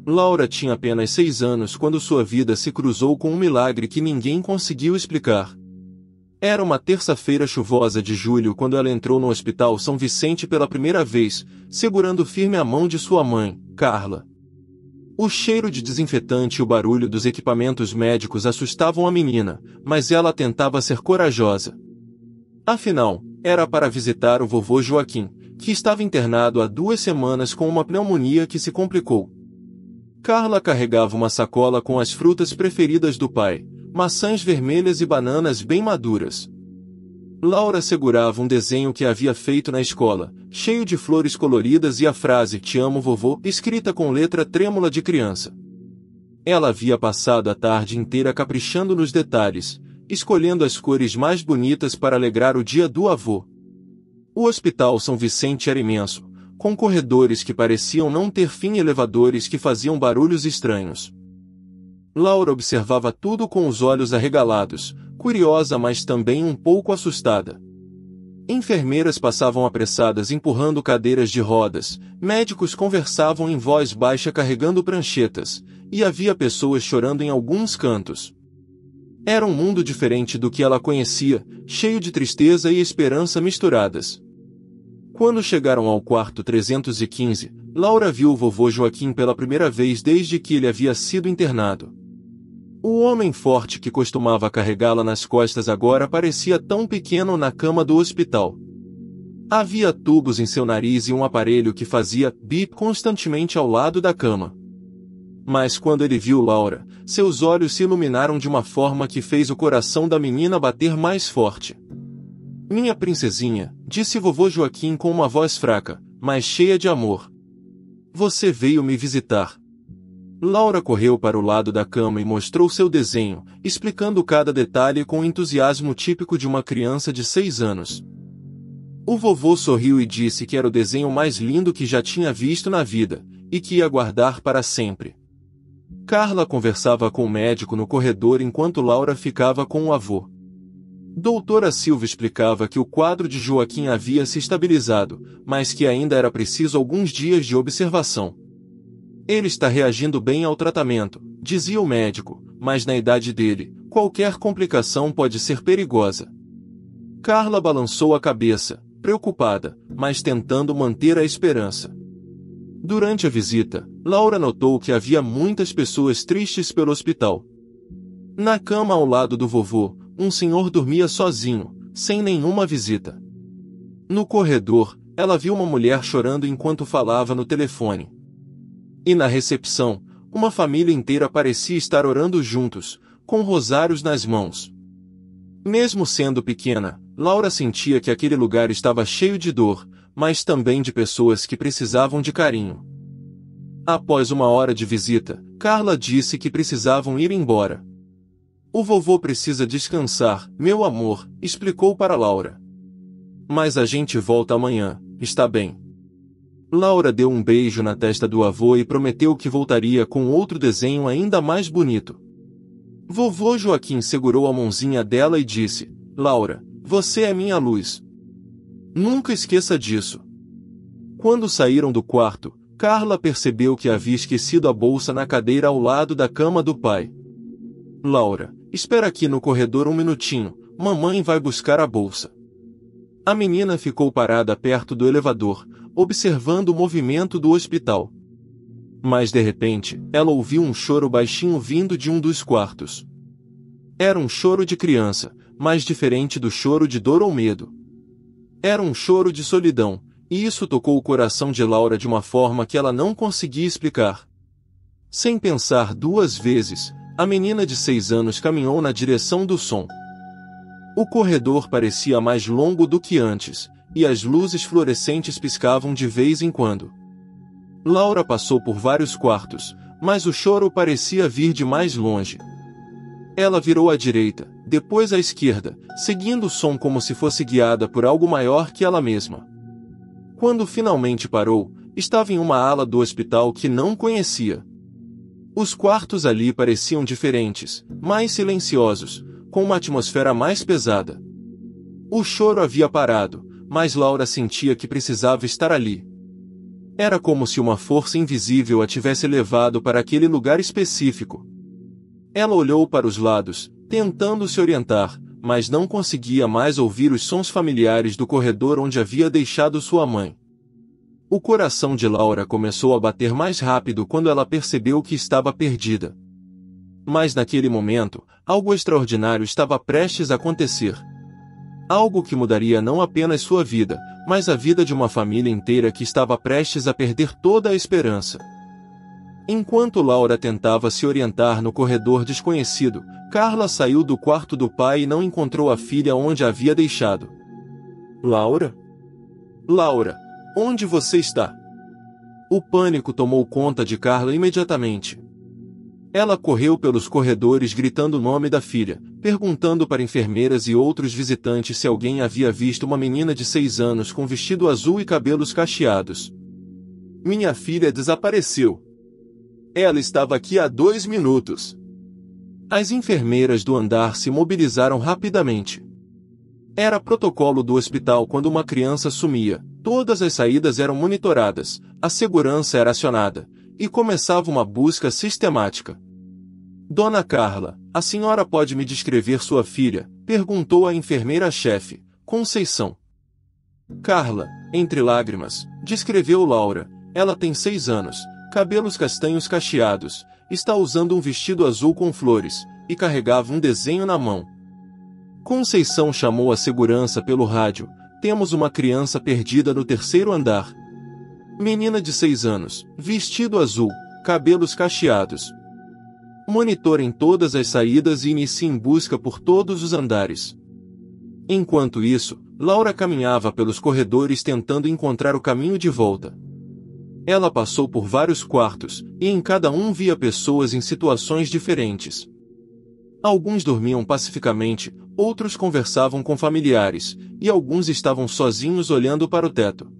Laura tinha apenas 6 anos quando sua vida se cruzou com um milagre que ninguém conseguiu explicar. Era uma terça-feira chuvosa de julho quando ela entrou no Hospital São Vicente pela primeira vez, segurando firme a mão de sua mãe, Carla. O cheiro de desinfetante e o barulho dos equipamentos médicos assustavam a menina, mas ela tentava ser corajosa. Afinal, era para visitar o vovô Joaquim, que estava internado há 2 semanas com uma pneumonia que se complicou. Carla carregava uma sacola com as frutas preferidas do pai, maçãs vermelhas e bananas bem maduras. Laura segurava um desenho que havia feito na escola, cheio de flores coloridas e a frase "Te amo, vovô", escrita com letra trêmula de criança. Ela havia passado a tarde inteira caprichando nos detalhes, escolhendo as cores mais bonitas para alegrar o dia do avô. O Hospital São Vicente era imenso, com corredores que pareciam não ter fim e elevadores que faziam barulhos estranhos. Laura observava tudo com os olhos arregalados, curiosa mas também um pouco assustada. Enfermeiras passavam apressadas empurrando cadeiras de rodas, médicos conversavam em voz baixa carregando pranchetas, e havia pessoas chorando em alguns cantos. Era um mundo diferente do que ela conhecia, cheio de tristeza e esperança misturadas. Quando chegaram ao quarto 315, Laura viu o vovô Joaquim pela primeira vez desde que ele havia sido internado. O homem forte que costumava carregá-la nas costas agora parecia tão pequeno na cama do hospital. Havia tubos em seu nariz e um aparelho que fazia bip constantemente ao lado da cama. Mas quando ele viu Laura, seus olhos se iluminaram de uma forma que fez o coração da menina bater mais forte. "Minha princesinha", disse vovô Joaquim com uma voz fraca, mas cheia de amor. "Você veio me visitar." Laura correu para o lado da cama e mostrou seu desenho, explicando cada detalhe com o entusiasmo típico de uma criança de 6 anos. O vovô sorriu e disse que era o desenho mais lindo que já tinha visto na vida, e que ia guardar para sempre. Carla conversava com o médico no corredor enquanto Laura ficava com o avô. Doutora Silva explicava que o quadro de Joaquim havia se estabilizado, mas que ainda era preciso alguns dias de observação. "Ele está reagindo bem ao tratamento", dizia o médico, "mas na idade dele, qualquer complicação pode ser perigosa." Carla balançou a cabeça, preocupada, mas tentando manter a esperança. Durante a visita, Laura notou que havia muitas pessoas tristes pelo hospital. Na cama ao lado do vovô, um senhor dormia sozinho, sem nenhuma visita. No corredor, ela viu uma mulher chorando enquanto falava no telefone. E na recepção, uma família inteira parecia estar orando juntos, com rosários nas mãos. Mesmo sendo pequena, Laura sentia que aquele lugar estava cheio de dor, mas também de pessoas que precisavam de carinho. Após 1 hora de visita, Carla disse que precisavam ir embora. "O vovô precisa descansar, meu amor", explicou para Laura. "Mas a gente volta amanhã, está bem?" Laura deu um beijo na testa do avô e prometeu que voltaria com outro desenho ainda mais bonito. Vovô Joaquim segurou a mãozinha dela e disse: "Laura, você é minha luz. Nunca esqueça disso." Quando saíram do quarto, Carla percebeu que havia esquecido a bolsa na cadeira ao lado da cama do pai. "Laura, espera aqui no corredor 1 minutinho, mamãe vai buscar a bolsa." A menina ficou parada perto do elevador, observando o movimento do hospital. Mas de repente, ela ouviu um choro baixinho vindo de um dos quartos. Era um choro de criança, mas diferente do choro de dor ou medo. Era um choro de solidão, e isso tocou o coração de Laura de uma forma que ela não conseguia explicar. Sem pensar 2 vezes, a menina de 6 anos caminhou na direção do som. O corredor parecia mais longo do que antes, e as luzes fluorescentes piscavam de vez em quando. Laura passou por vários quartos, mas o choro parecia vir de mais longe. Ela virou à direita, depois à esquerda, seguindo o som como se fosse guiada por algo maior que ela mesma. Quando finalmente parou, estava em uma ala do hospital que não conhecia. Os quartos ali pareciam diferentes, mais silenciosos, com uma atmosfera mais pesada. O choro havia parado, mas Laura sentia que precisava estar ali. Era como se uma força invisível a tivesse levado para aquele lugar específico. Ela olhou para os lados, tentando se orientar, mas não conseguia mais ouvir os sons familiares do corredor onde havia deixado sua mãe. O coração de Laura começou a bater mais rápido quando ela percebeu que estava perdida. Mas naquele momento, algo extraordinário estava prestes a acontecer. Algo que mudaria não apenas sua vida, mas a vida de uma família inteira que estava prestes a perder toda a esperança. Enquanto Laura tentava se orientar no corredor desconhecido, Carla saiu do quarto do pai e não encontrou a filha onde a havia deixado. Laura? Laura, onde você está? O pânico tomou conta de Carla imediatamente. Ela correu pelos corredores gritando o nome da filha, perguntando para enfermeiras e outros visitantes se alguém havia visto uma menina de 6 anos com vestido azul e cabelos cacheados. Minha filha desapareceu. Ela estava aqui há 2 minutos. As enfermeiras do andar se mobilizaram rapidamente. Era protocolo do hospital quando uma criança sumia, todas as saídas eram monitoradas, a segurança era acionada, e começava uma busca sistemática. Dona Carla, a senhora pode me descrever sua filha? Perguntou a enfermeira-chefe, Conceição. Carla, entre lágrimas, descreveu Laura. Ela tem 6 anos, cabelos castanhos cacheados, está usando um vestido azul com flores, e carregava um desenho na mão. Conceição chamou a segurança pelo rádio. Temos uma criança perdida no 3º andar. Menina de 6 anos, vestido azul, cabelos cacheados. Monitorem todas as saídas e iniciem busca por todos os andares. Enquanto isso, Laura caminhava pelos corredores tentando encontrar o caminho de volta. Ela passou por vários quartos, e em cada um via pessoas em situações diferentes. Alguns dormiam pacificamente, outros conversavam com familiares, e alguns estavam sozinhos olhando para o teto.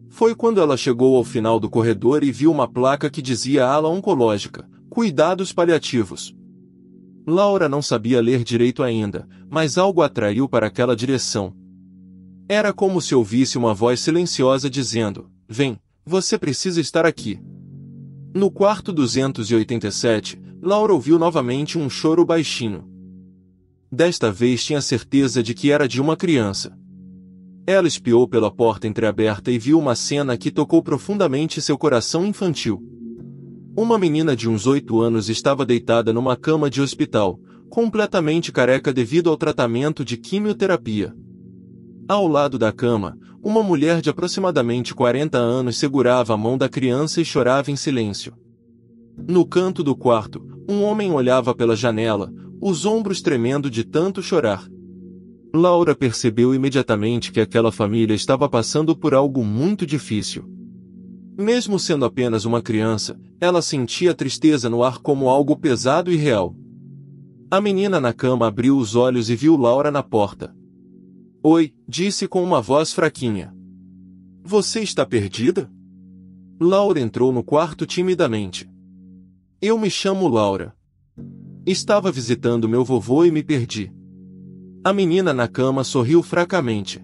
Foi quando ela chegou ao final do corredor e viu uma placa que dizia ala oncológica, cuidados paliativos. Laura não sabia ler direito ainda, mas algo a atraiu para aquela direção. Era como se ouvisse uma voz silenciosa dizendo, vem, você precisa estar aqui. No quarto 287, Laura ouviu novamente um choro baixinho. Desta vez tinha certeza de que era de uma criança. Ela espiou pela porta entreaberta e viu uma cena que tocou profundamente seu coração infantil. Uma menina de uns 8 anos estava deitada numa cama de hospital, completamente careca devido ao tratamento de quimioterapia. Ao lado da cama, uma mulher de aproximadamente 40 anos segurava a mão da criança e chorava em silêncio. No canto do quarto, um homem olhava pela janela, os ombros tremendo de tanto chorar. Laura percebeu imediatamente que aquela família estava passando por algo muito difícil. Mesmo sendo apenas uma criança, ela sentia a tristeza no ar como algo pesado e real. A menina na cama abriu os olhos e viu Laura na porta. Oi, disse com uma voz fraquinha. Você está perdida? Laura entrou no quarto timidamente. Eu me chamo Laura. Estava visitando meu vovô e me perdi. A menina na cama sorriu fracamente.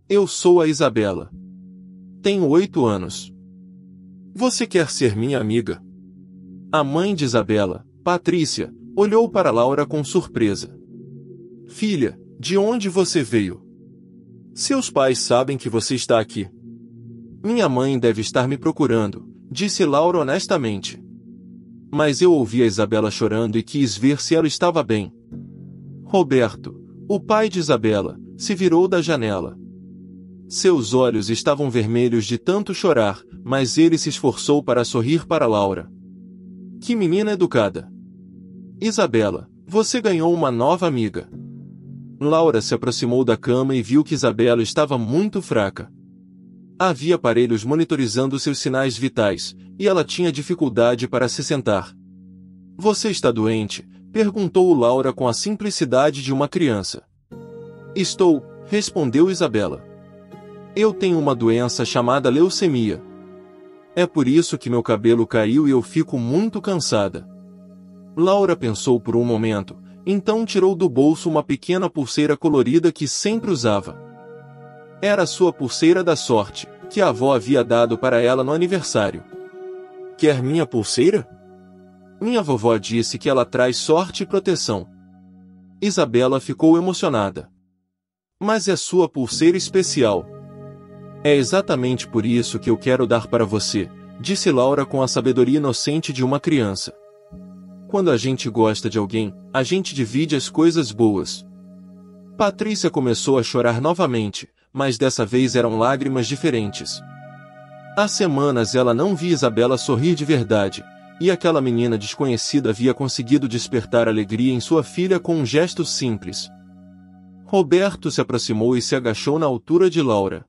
Eu sou a Isabela. Tenho 8 anos. Você quer ser minha amiga? A mãe de Isabela, Patrícia, olhou para Laura com surpresa. Filha, de onde você veio? Seus pais sabem que você está aqui. Minha mãe deve estar me procurando, disse Laura honestamente. Mas eu ouvi a Isabela chorando e quis ver se ela estava bem. Roberto, o pai de Isabela, se virou da janela. Seus olhos estavam vermelhos de tanto chorar, mas ele se esforçou para sorrir para Laura. Que menina educada! Isabela, você ganhou uma nova amiga. Laura se aproximou da cama e viu que Isabela estava muito fraca. Havia aparelhos monitorizando seus sinais vitais, e ela tinha dificuldade para se sentar. Você está doente? Perguntou Laura com a simplicidade de uma criança. Estou, respondeu Isabela. Eu tenho uma doença chamada leucemia. É por isso que meu cabelo caiu e eu fico muito cansada. Laura pensou por um momento, então tirou do bolso uma pequena pulseira colorida que sempre usava. Era sua pulseira da sorte, que a avó havia dado para ela no aniversário. Quer minha pulseira? Minha vovó disse que ela traz sorte e proteção. Isabela ficou emocionada. Mas é sua pulseira especial. É exatamente por isso que eu quero dar para você, disse Laura com a sabedoria inocente de uma criança. Quando a gente gosta de alguém, a gente divide as coisas boas. Patrícia começou a chorar novamente, mas dessa vez eram lágrimas diferentes. Há semanas ela não via Isabela sorrir de verdade, e aquela menina desconhecida havia conseguido despertar alegria em sua filha com um gesto simples. Roberto se aproximou e se agachou na altura de Laura.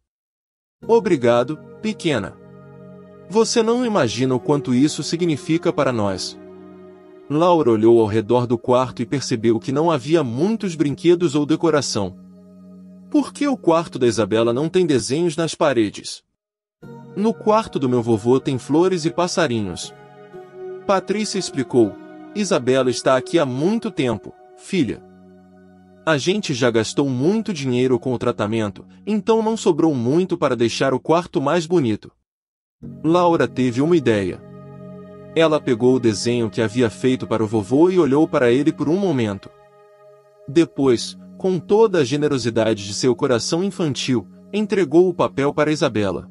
Obrigado, pequena. Você não imagina o quanto isso significa para nós. Laura olhou ao redor do quarto e percebeu que não havia muitos brinquedos ou decoração. Por que o quarto da Isabela não tem desenhos nas paredes? No quarto do meu vovô tem flores e passarinhos. Patrícia explicou. Isabela está aqui há muito tempo, filha. A gente já gastou muito dinheiro com o tratamento, então não sobrou muito para deixar o quarto mais bonito. Laura teve uma ideia. Ela pegou o desenho que havia feito para o vovô e olhou para ele por um momento. Depois, com toda a generosidade de seu coração infantil, entregou o papel para Isabela.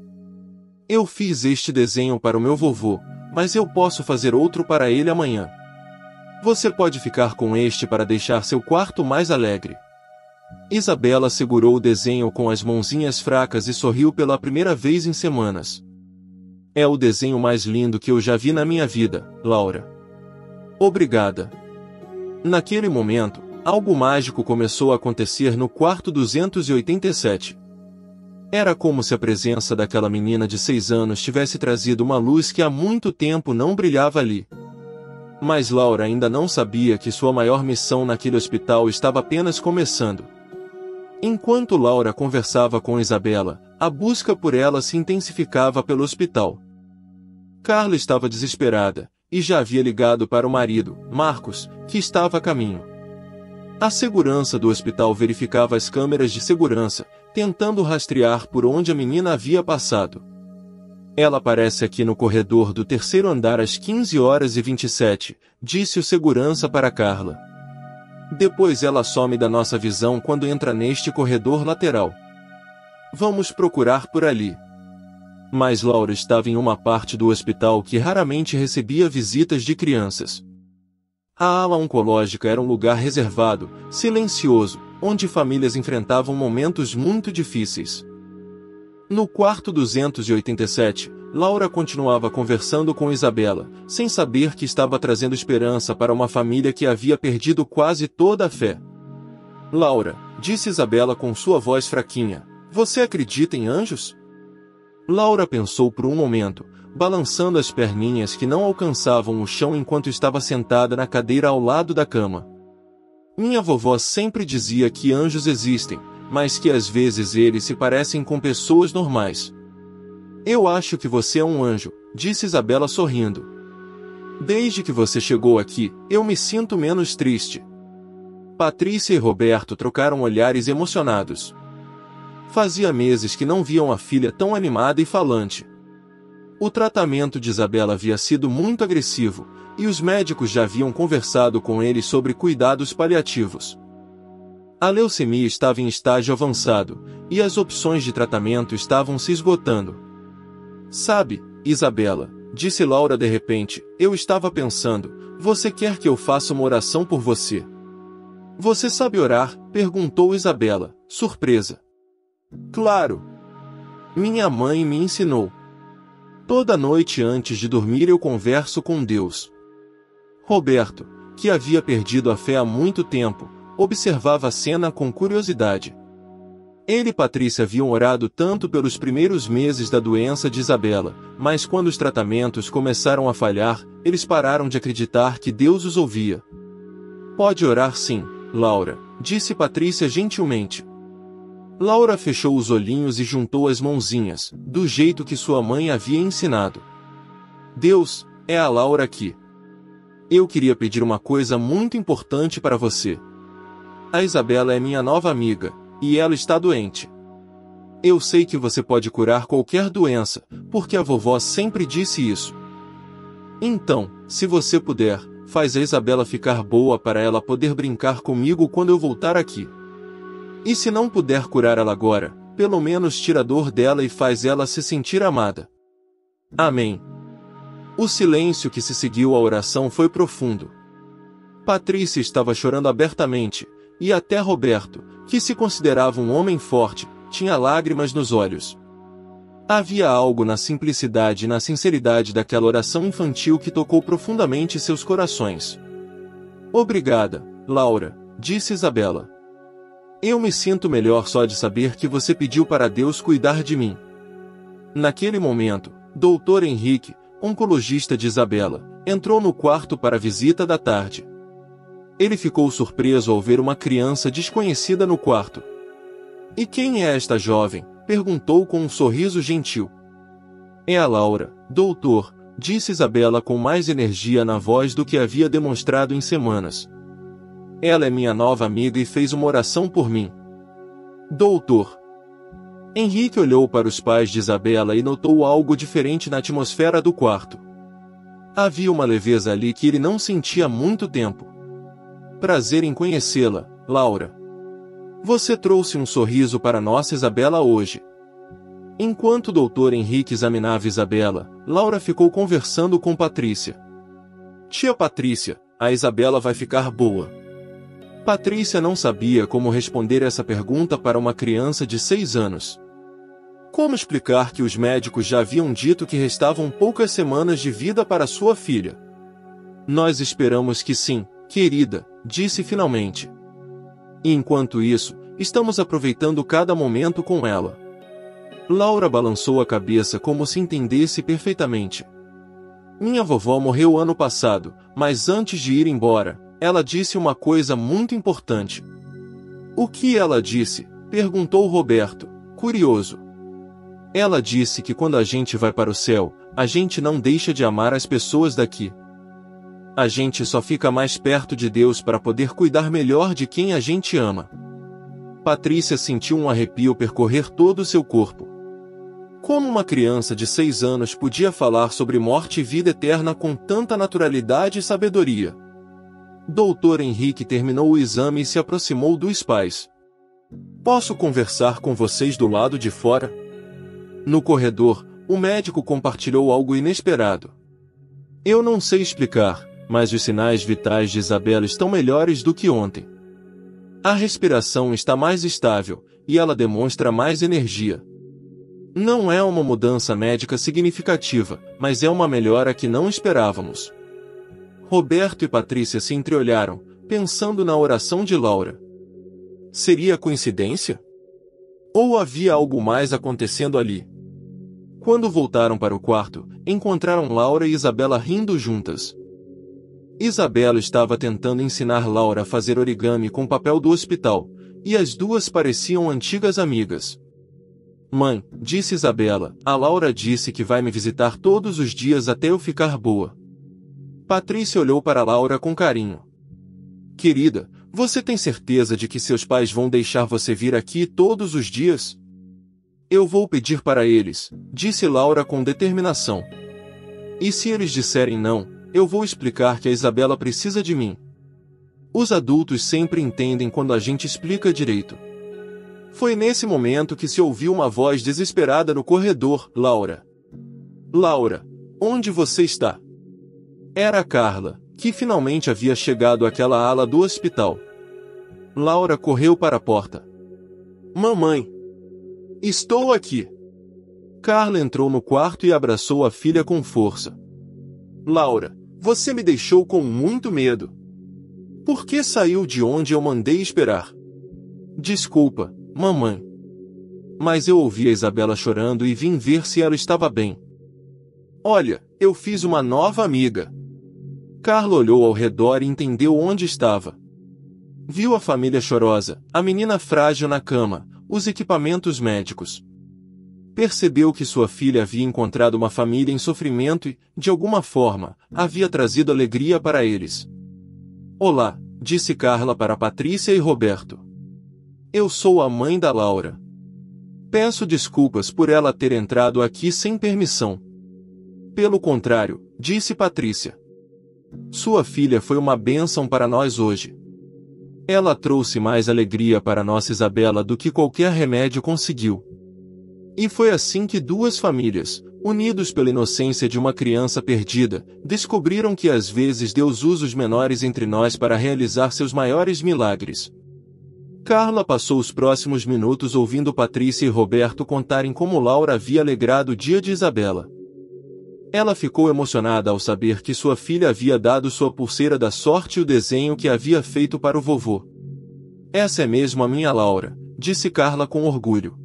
Eu fiz este desenho para o meu vovô, mas eu posso fazer outro para ele amanhã. Você pode ficar com este para deixar seu quarto mais alegre. Isabela segurou o desenho com as mãozinhas fracas e sorriu pela primeira vez em semanas. É o desenho mais lindo que eu já vi na minha vida, Laura. Obrigada. Naquele momento, algo mágico começou a acontecer no quarto 287. Era como se a presença daquela menina de 6 anos tivesse trazido uma luz que há muito tempo não brilhava ali. Mas Laura ainda não sabia que sua maior missão naquele hospital estava apenas começando. Enquanto Laura conversava com Isabela, a busca por ela se intensificava pelo hospital. Carla estava desesperada, e já havia ligado para o marido, Marcos, que estava a caminho. A segurança do hospital verificava as câmeras de segurança, tentando rastrear por onde a menina havia passado. Ela aparece aqui no corredor do terceiro andar às 15h27, disse o segurança para Carla. Depois ela some da nossa visão quando entra neste corredor lateral. Vamos procurar por ali. Mas Laura estava em uma parte do hospital que raramente recebia visitas de crianças. A ala oncológica era um lugar reservado, silencioso, onde famílias enfrentavam momentos muito difíceis. No quarto 287, Laura continuava conversando com Isabela, sem saber que estava trazendo esperança para uma família que havia perdido quase toda a fé. Laura, disse Isabela com sua voz fraquinha, você acredita em anjos? Laura pensou por um momento, balançando as perninhas que não alcançavam o chão enquanto estava sentada na cadeira ao lado da cama. Minha vovó sempre dizia que anjos existem, mas que às vezes eles se parecem com pessoas normais. Eu acho que você é um anjo, disse Isabela sorrindo. Desde que você chegou aqui, eu me sinto menos triste. Patrícia e Roberto trocaram olhares emocionados. Fazia meses que não viam a filha tão animada e falante. O tratamento de Isabela havia sido muito agressivo, e os médicos já haviam conversado com ele sobre cuidados paliativos. A leucemia estava em estágio avançado, e as opções de tratamento estavam se esgotando. Sabe, Isabela, disse Laura de repente, eu estava pensando, você quer que eu faça uma oração por você? Você sabe orar? Perguntou Isabela, surpresa. Claro. Minha mãe me ensinou. Toda noite antes de dormir eu converso com Deus. Roberto, que havia perdido a fé há muito tempo, observava a cena com curiosidade. Ele e Patrícia haviam orado tanto pelos primeiros meses da doença de Isabela, mas quando os tratamentos começaram a falhar, eles pararam de acreditar que Deus os ouvia. Pode orar sim, Laura, disse Patrícia gentilmente. Laura fechou os olhinhos e juntou as mãozinhas, do jeito que sua mãe havia ensinado. Deus, é a Laura aqui. Eu queria pedir uma coisa muito importante para você. A Isabela é minha nova amiga, e ela está doente. Eu sei que você pode curar qualquer doença, porque a vovó sempre disse isso. Então, se você puder, faz a Isabela ficar boa para ela poder brincar comigo quando eu voltar aqui. E se não puder curar ela agora, pelo menos tira a dor dela e faz ela se sentir amada. Amém. O silêncio que se seguiu à oração foi profundo. Patrícia estava chorando abertamente, e até Roberto, que se considerava um homem forte, tinha lágrimas nos olhos. Havia algo na simplicidade e na sinceridade daquela oração infantil que tocou profundamente seus corações. Obrigada, Laura, disse Isabela. Eu me sinto melhor só de saber que você pediu para Deus cuidar de mim. Naquele momento, Dr. Henrique, oncologista de Isabela, entrou no quarto para a visita da tarde. Ele ficou surpreso ao ver uma criança desconhecida no quarto. E quem é esta jovem? Perguntou com um sorriso gentil. É a Laura, doutor, disse Isabela com mais energia na voz do que havia demonstrado em semanas. Ela é minha nova amiga e fez uma oração por mim. Doutor. Henrique olhou para os pais de Isabela e notou algo diferente na atmosfera do quarto. Havia uma leveza ali que ele não sentia há muito tempo. Prazer em conhecê-la, Laura. Você trouxe um sorriso para nossa Isabela hoje. Enquanto o doutor Henrique examinava Isabela, Laura ficou conversando com Patrícia. Tia Patrícia, a Isabela vai ficar boa. Patrícia não sabia como responder essa pergunta para uma criança de 6 anos. Como explicar que os médicos já haviam dito que restavam poucas semanas de vida para sua filha? Nós esperamos que sim, querida, disse finalmente. E enquanto isso, estamos aproveitando cada momento com ela. Laura balançou a cabeça como se entendesse perfeitamente. Minha vovó morreu ano passado, mas antes de ir embora, ela disse uma coisa muito importante. O que ela disse? Perguntou Roberto, curioso. Ela disse que quando a gente vai para o céu, a gente não deixa de amar as pessoas daqui. A gente só fica mais perto de Deus para poder cuidar melhor de quem a gente ama. Patrícia sentiu um arrepio percorrer todo o seu corpo. Como uma criança de 6 anos podia falar sobre morte e vida eterna com tanta naturalidade e sabedoria? Dr. Henrique terminou o exame e se aproximou dos pais. Posso conversar com vocês do lado de fora? No corredor, o médico compartilhou algo inesperado. Eu não sei explicar, mas os sinais vitais de Isabela estão melhores do que ontem. A respiração está mais estável, e ela demonstra mais energia. Não é uma mudança médica significativa, mas é uma melhora que não esperávamos. Roberto e Patrícia se entreolharam, pensando na oração de Laura. Seria coincidência? Ou havia algo mais acontecendo ali? Quando voltaram para o quarto, encontraram Laura e Isabela rindo juntas. Isabela estava tentando ensinar Laura a fazer origami com papel do hospital, e as duas pareciam antigas amigas. Mãe, disse Isabela, a Laura disse que vai me visitar todos os dias até eu ficar boa. Patrícia olhou para Laura com carinho. Querida, você tem certeza de que seus pais vão deixar você vir aqui todos os dias? Eu vou pedir para eles, disse Laura com determinação. E se eles disserem não, eu vou explicar que a Isabela precisa de mim. Os adultos sempre entendem quando a gente explica direito. Foi nesse momento que se ouviu uma voz desesperada no corredor, Laura. Laura, onde você está? Era a Carla, que finalmente havia chegado àquela ala do hospital. Laura correu para a porta. Mamãe! Estou aqui! Carla entrou no quarto e abraçou a filha com força. Laura, você me deixou com muito medo. Por que saiu de onde eu mandei esperar? Desculpa, mamãe. Mas eu ouvi a Isabela chorando e vim ver se ela estava bem. Olha, eu fiz uma nova amiga. Carla olhou ao redor e entendeu onde estava. Viu a família chorosa, a menina frágil na cama, os equipamentos médicos. Percebeu que sua filha havia encontrado uma família em sofrimento e, de alguma forma, havia trazido alegria para eles. Olá, disse Carla para Patrícia e Roberto. Eu sou a mãe da Laura. Peço desculpas por ela ter entrado aqui sem permissão. Pelo contrário, disse Patrícia. Sua filha foi uma bênção para nós hoje. Ela trouxe mais alegria para nossa Isabela do que qualquer remédio conseguiu. E foi assim que duas famílias, unidos pela inocência de uma criança perdida, descobriram que às vezes Deus usa os menores entre nós para realizar seus maiores milagres. Carla passou os próximos minutos ouvindo Patrícia e Roberto contarem como Laura havia alegrado o dia de Isabela. Ela ficou emocionada ao saber que sua filha havia dado sua pulseira da sorte e o desenho que havia feito para o vovô. Essa é mesmo a minha Laura, disse Carla com orgulho.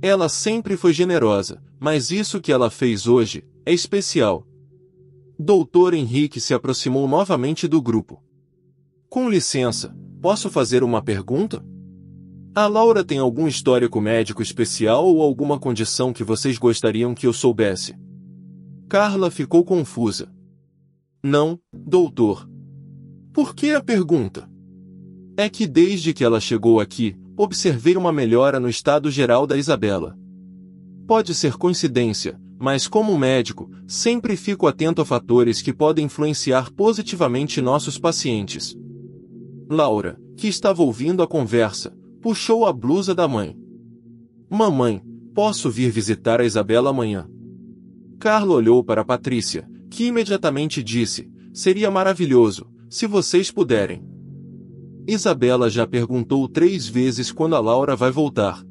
Ela sempre foi generosa, mas isso que ela fez hoje é especial. Doutor Henrique se aproximou novamente do grupo. Com licença, posso fazer uma pergunta? A Laura tem algum histórico médico especial ou alguma condição que vocês gostariam que eu soubesse? Carla ficou confusa. Não, doutor. Por que a pergunta? É que desde que ela chegou aqui, observei uma melhora no estado geral da Isabela. Pode ser coincidência, mas como médico, sempre fico atento a fatores que podem influenciar positivamente nossos pacientes. Laura, que estava ouvindo a conversa, puxou a blusa da mãe. Mamãe, posso vir visitar a Isabela amanhã? Carla olhou para Patrícia, que imediatamente disse, seria maravilhoso, se vocês puderem. Isabela já perguntou 3 vezes quando a Laura vai voltar.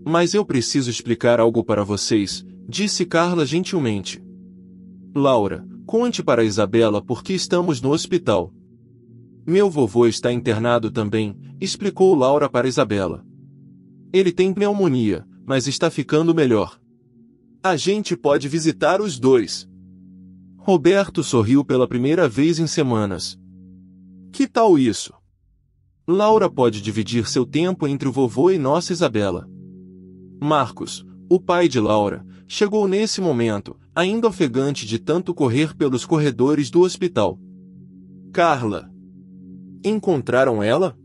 Mas eu preciso explicar algo para vocês, disse Carla gentilmente. Laura, conte para Isabela por que estamos no hospital. Meu vovô está internado também, explicou Laura para Isabela. Ele tem pneumonia, mas está ficando melhor. A gente pode visitar os dois. Roberto sorriu pela primeira vez em semanas. Que tal isso? Laura pode dividir seu tempo entre o vovô e nossa Isabela. Marcos, o pai de Laura, chegou nesse momento, ainda ofegante de tanto correr pelos corredores do hospital. Carla. Encontraram ela?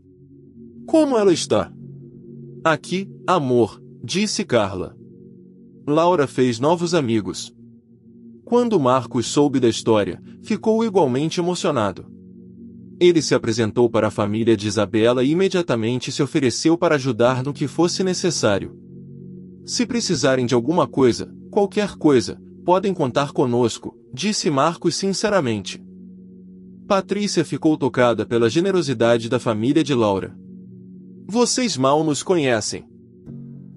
Como ela está? Aqui, amor, disse Carla. Laura fez novos amigos. Quando Marcos soube da história, ficou igualmente emocionado. Ele se apresentou para a família de Isabela e imediatamente se ofereceu para ajudar no que fosse necessário. Se precisarem de alguma coisa, qualquer coisa, podem contar conosco, disse Marcos sinceramente. Patrícia ficou tocada pela generosidade da família de Laura. Vocês mal nos conhecem.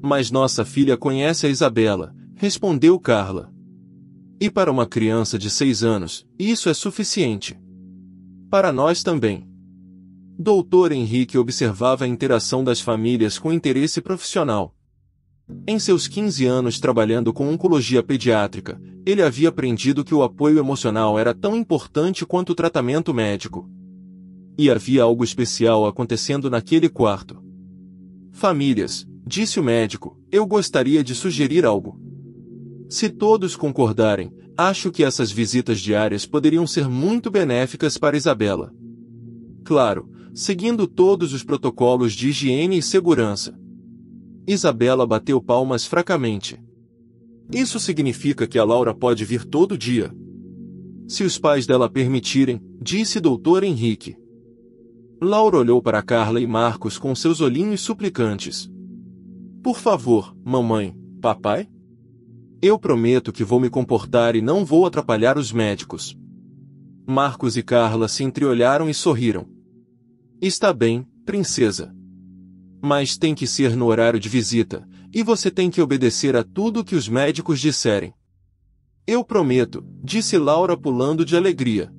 Mas nossa filha conhece a Isabela, respondeu Carla. E para uma criança de 6 anos, isso é suficiente. Para nós também. Doutor Henrique observava a interação das famílias com interesse profissional. Em seus 15 anos trabalhando com oncologia pediátrica, ele havia aprendido que o apoio emocional era tão importante quanto o tratamento médico. E havia algo especial acontecendo naquele quarto. Famílias, disse o médico, eu gostaria de sugerir algo. Se todos concordarem, acho que essas visitas diárias poderiam ser muito benéficas para Isabela. Claro, seguindo todos os protocolos de higiene e segurança. Isabela bateu palmas fracamente. Isso significa que a Laura pode vir todo dia. Se os pais dela permitirem, disse Dr. Henrique. Laura olhou para Carla e Marcos com seus olhinhos suplicantes. Por favor, mamãe, papai? Eu prometo que vou me comportar e não vou atrapalhar os médicos. Marcos e Carla se entreolharam e sorriram. Está bem, princesa. Mas tem que ser no horário de visita, e você tem que obedecer a tudo que os médicos disserem. Eu prometo, disse Laura pulando de alegria.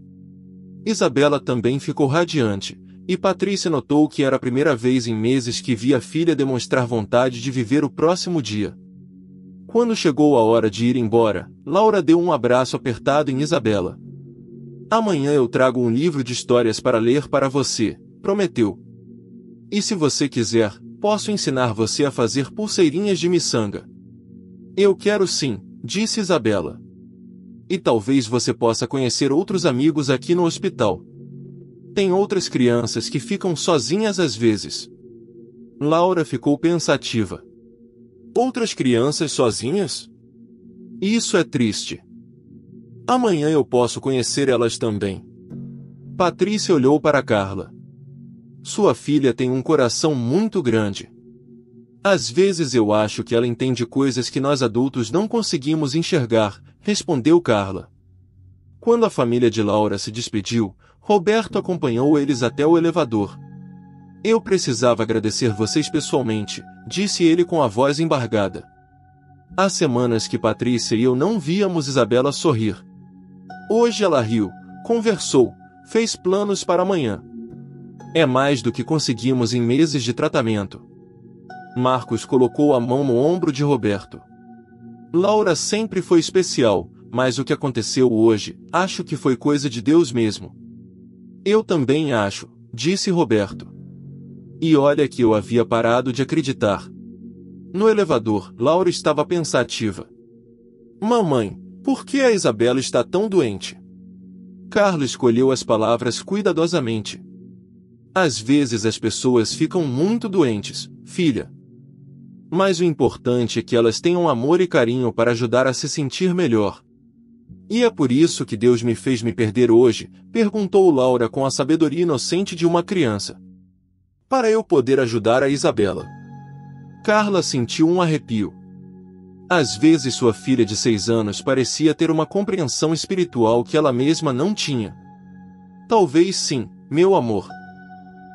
Isabela também ficou radiante, e Patrícia notou que era a primeira vez em meses que via a filha demonstrar vontade de viver o próximo dia. Quando chegou a hora de ir embora, Laura deu um abraço apertado em Isabela. Amanhã eu trago um livro de histórias para ler para você, prometeu. E se você quiser, posso ensinar você a fazer pulseirinhas de miçanga. Eu quero sim, disse Isabela. E talvez você possa conhecer outros amigos aqui no hospital. Tem outras crianças que ficam sozinhas às vezes. Laura ficou pensativa. Outras crianças sozinhas? Isso é triste. Amanhã eu posso conhecer elas também. Patrícia olhou para Carla. Sua filha tem um coração muito grande. Às vezes eu acho que ela entende coisas que nós adultos não conseguimos enxergar, respondeu Carla. Quando a família de Laura se despediu, Roberto acompanhou eles até o elevador. Eu precisava agradecer vocês pessoalmente, disse ele com a voz embargada. Há semanas que Patrícia e eu não víamos Isabela sorrir. Hoje ela riu, conversou, fez planos para amanhã. É mais do que conseguimos em meses de tratamento. Marcos colocou a mão no ombro de Roberto. Laura sempre foi especial, mas o que aconteceu hoje, acho que foi coisa de Deus mesmo. Eu também acho, disse Roberto. E olha que eu havia parado de acreditar. No elevador, Laura estava pensativa. Mamãe, por que a Isabela está tão doente? Carla escolheu as palavras cuidadosamente. Às vezes as pessoas ficam muito doentes, filha. Mas o importante é que elas tenham amor e carinho para ajudar a se sentir melhor. E é por isso que Deus me fez me perder hoje? Perguntou Laura com a sabedoria inocente de uma criança. Para eu poder ajudar a Isabela. Carla sentiu um arrepio. Às vezes sua filha de 6 anos parecia ter uma compreensão espiritual que ela mesma não tinha. Talvez sim, meu amor.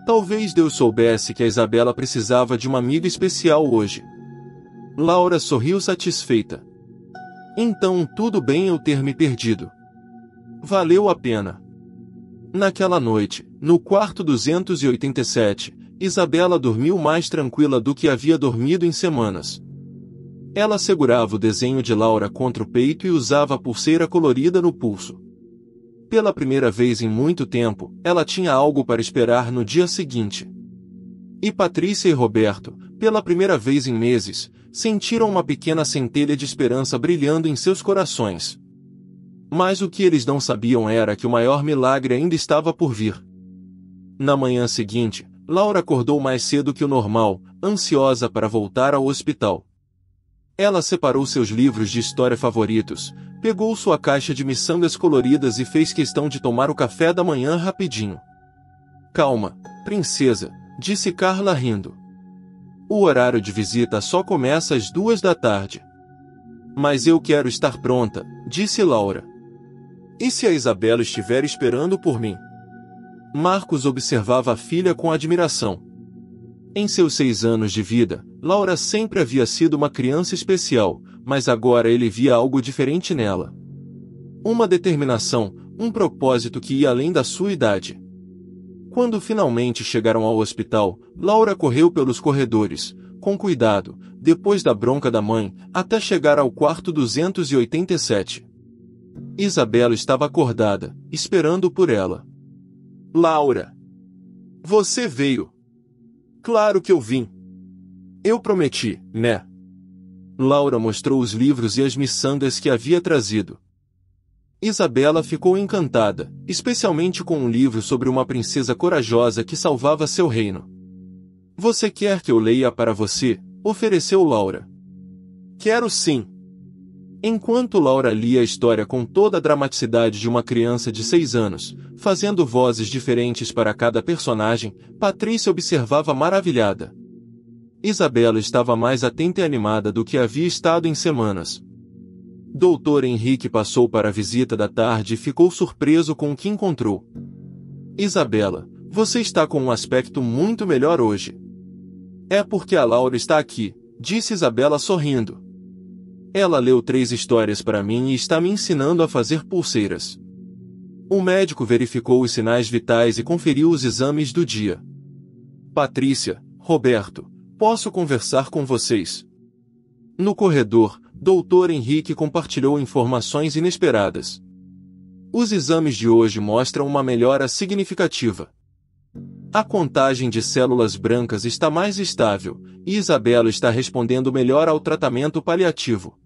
Talvez Deus soubesse que a Isabela precisava de uma amiga especial hoje. Laura sorriu satisfeita. Então tudo bem eu ter me perdido. Valeu a pena. Naquela noite, no quarto 287, Isabela dormiu mais tranquila do que havia dormido em semanas. Ela segurava o desenho de Laura contra o peito e usava a pulseira colorida no pulso. Pela primeira vez em muito tempo, ela tinha algo para esperar no dia seguinte. E Patrícia e Roberto, pela primeira vez em meses, sentiram uma pequena centelha de esperança brilhando em seus corações. Mas o que eles não sabiam era que o maior milagre ainda estava por vir. Na manhã seguinte, Laura acordou mais cedo que o normal, ansiosa para voltar ao hospital. Ela separou seus livros de história favoritos, pegou sua caixa de miçangas coloridas e fez questão de tomar o café da manhã rapidinho. Calma, princesa, disse Carla rindo. O horário de visita só começa às 2 da tarde. Mas eu quero estar pronta, disse Laura. E se a Isabela estiver esperando por mim? Marcos observava a filha com admiração. Em seus 6 anos de vida, Laura sempre havia sido uma criança especial, mas agora ele via algo diferente nela. Uma determinação, um propósito que ia além da sua idade. Quando finalmente chegaram ao hospital, Laura correu pelos corredores, com cuidado, depois da bronca da mãe, até chegar ao quarto 287. Isabela estava acordada, esperando por ela. Laura! Você veio! Claro que eu vim! Eu prometi, né? Laura mostrou os livros e as miçangas que havia trazido. Isabela ficou encantada, especialmente com um livro sobre uma princesa corajosa que salvava seu reino. Você quer que eu leia para você? Ofereceu Laura. Quero sim! Enquanto Laura lia a história com toda a dramaticidade de uma criança de 6 anos, fazendo vozes diferentes para cada personagem, Patrícia observava maravilhada. Isabela estava mais atenta e animada do que havia estado em semanas. Doutor Henrique passou para a visita da tarde e ficou surpreso com o que encontrou. Isabela, você está com um aspecto muito melhor hoje. É porque a Laura está aqui, disse Isabela sorrindo. Ela leu 3 histórias para mim e está me ensinando a fazer pulseiras. O médico verificou os sinais vitais e conferiu os exames do dia. Patrícia, Roberto, posso conversar com vocês? No corredor, Dr. Henrique compartilhou informações inesperadas. Os exames de hoje mostram uma melhora significativa. A contagem de células brancas está mais estável, e Isabela está respondendo melhor ao tratamento paliativo.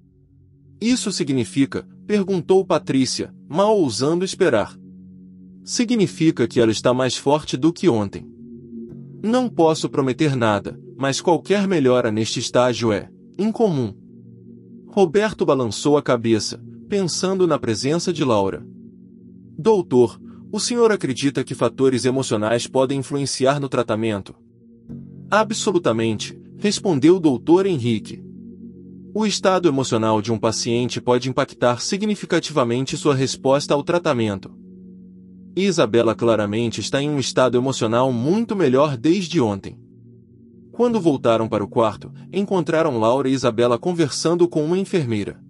Isso significa? Perguntou Patrícia, mal ousando esperar. Significa que ela está mais forte do que ontem. Não posso prometer nada, mas qualquer melhora neste estágio é incomum. Roberto balançou a cabeça, pensando na presença de Laura. Doutor, o senhor acredita que fatores emocionais podem influenciar no tratamento? Absolutamente, respondeu o Dr. Henrique. O estado emocional de um paciente pode impactar significativamente sua resposta ao tratamento. Isabela claramente está em um estado emocional muito melhor desde ontem. Quando voltaram para o quarto, encontraram Laura e Isabela conversando com uma enfermeira.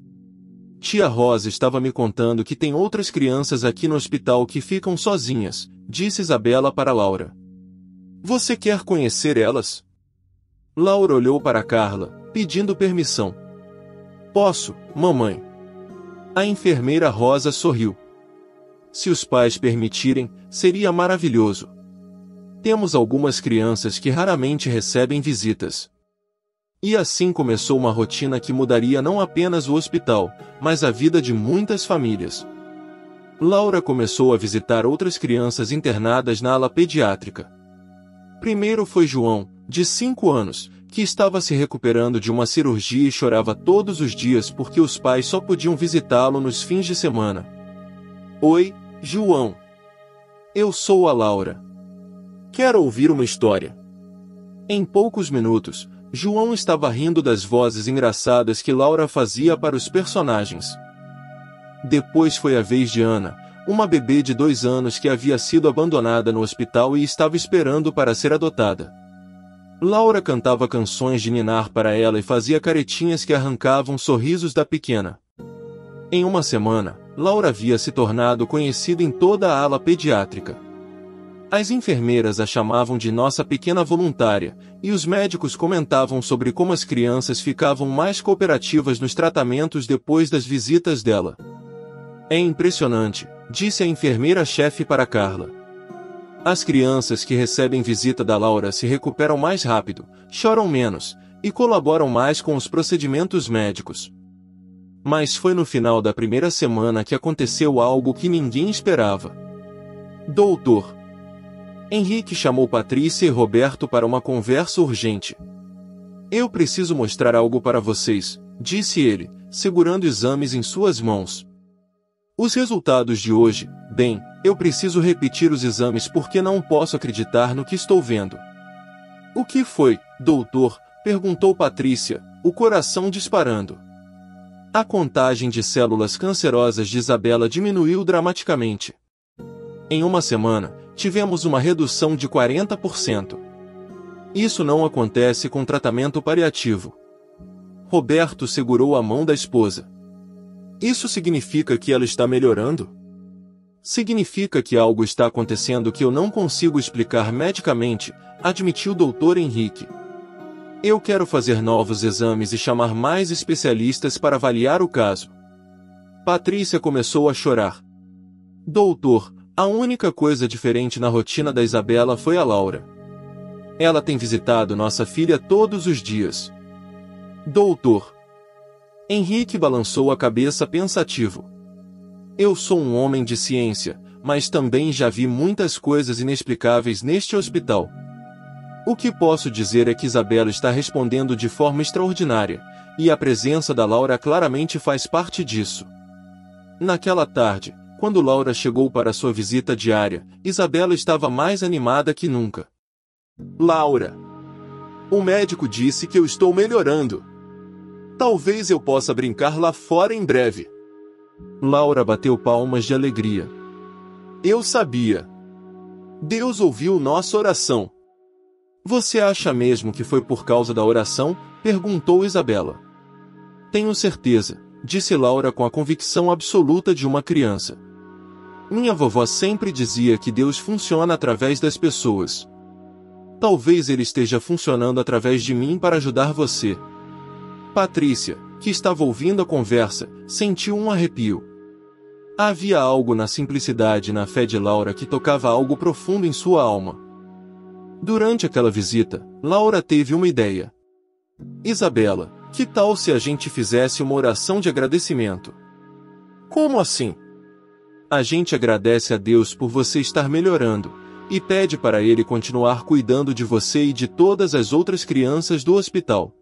Tia Rosa estava me contando que tem outras crianças aqui no hospital que ficam sozinhas, disse Isabela para Laura. Você quer conhecer elas? Laura olhou para Carla, pedindo permissão. Posso, mamãe. A enfermeira Rosa sorriu. Se os pais permitirem, seria maravilhoso. Temos algumas crianças que raramente recebem visitas. E assim começou uma rotina que mudaria não apenas o hospital, mas a vida de muitas famílias. Laura começou a visitar outras crianças internadas na ala pediátrica. Primeiro foi João, de 5 anos, que estava se recuperando de uma cirurgia e chorava todos os dias porque os pais só podiam visitá-lo nos fins de semana. Oi, João. Eu sou a Laura. Quero ouvir uma história. Em poucos minutos, João estava rindo das vozes engraçadas que Laura fazia para os personagens. Depois foi a vez de Ana, uma bebê de 2 anos que havia sido abandonada no hospital e estava esperando para ser adotada. Laura cantava canções de ninar para ela e fazia caretinhas que arrancavam sorrisos da pequena. Em uma semana, Laura havia se tornado conhecida em toda a ala pediátrica. As enfermeiras a chamavam de nossa pequena voluntária, e os médicos comentavam sobre como as crianças ficavam mais cooperativas nos tratamentos depois das visitas dela. É impressionante, disse a enfermeira-chefe para Carla. As crianças que recebem visita da Laura se recuperam mais rápido, choram menos, e colaboram mais com os procedimentos médicos. Mas foi no final da primeira semana que aconteceu algo que ninguém esperava. Doutor Henrique chamou Patrícia e Roberto para uma conversa urgente. Eu preciso mostrar algo para vocês, disse ele, segurando exames em suas mãos. Os resultados de hoje, bem, eu preciso repetir os exames porque não posso acreditar no que estou vendo. O que foi, doutor? Perguntou Patrícia, o coração disparando. A contagem de células cancerosas de Isabela diminuiu dramaticamente. Em uma semana, tivemos uma redução de 40%. Isso não acontece com tratamento paliativo. Roberto segurou a mão da esposa. Isso significa que ela está melhorando? Significa que algo está acontecendo que eu não consigo explicar medicamente, admitiu o Dr. Henrique. Eu quero fazer novos exames e chamar mais especialistas para avaliar o caso. Patrícia começou a chorar. Doutor, a única coisa diferente na rotina da Isabela foi a Laura. Ela tem visitado nossa filha todos os dias. Doutor. Henrique balançou a cabeça pensativo. Eu sou um homem de ciência, mas também já vi muitas coisas inexplicáveis neste hospital. O que posso dizer é que Isabela está respondendo de forma extraordinária, e a presença da Laura claramente faz parte disso. Naquela tarde, quando Laura chegou para sua visita diária, Isabela estava mais animada que nunca. Laura! O médico disse que eu estou melhorando. Talvez eu possa brincar lá fora em breve. Laura bateu palmas de alegria. Eu sabia. Deus ouviu nossa oração. Você acha mesmo que foi por causa da oração? Perguntou Isabela. Tenho certeza, disse Laura com a convicção absoluta de uma criança. Minha vovó sempre dizia que Deus funciona através das pessoas. Talvez ele esteja funcionando através de mim para ajudar você. Patrícia, que estava ouvindo a conversa, sentiu um arrepio. Havia algo na simplicidade e na fé de Laura que tocava algo profundo em sua alma. Durante aquela visita, Laura teve uma ideia. Isabela, que tal se a gente fizesse uma oração de agradecimento? Como assim? A gente agradece a Deus por você estar melhorando, e pede para Ele continuar cuidando de você e de todas as outras crianças do hospital.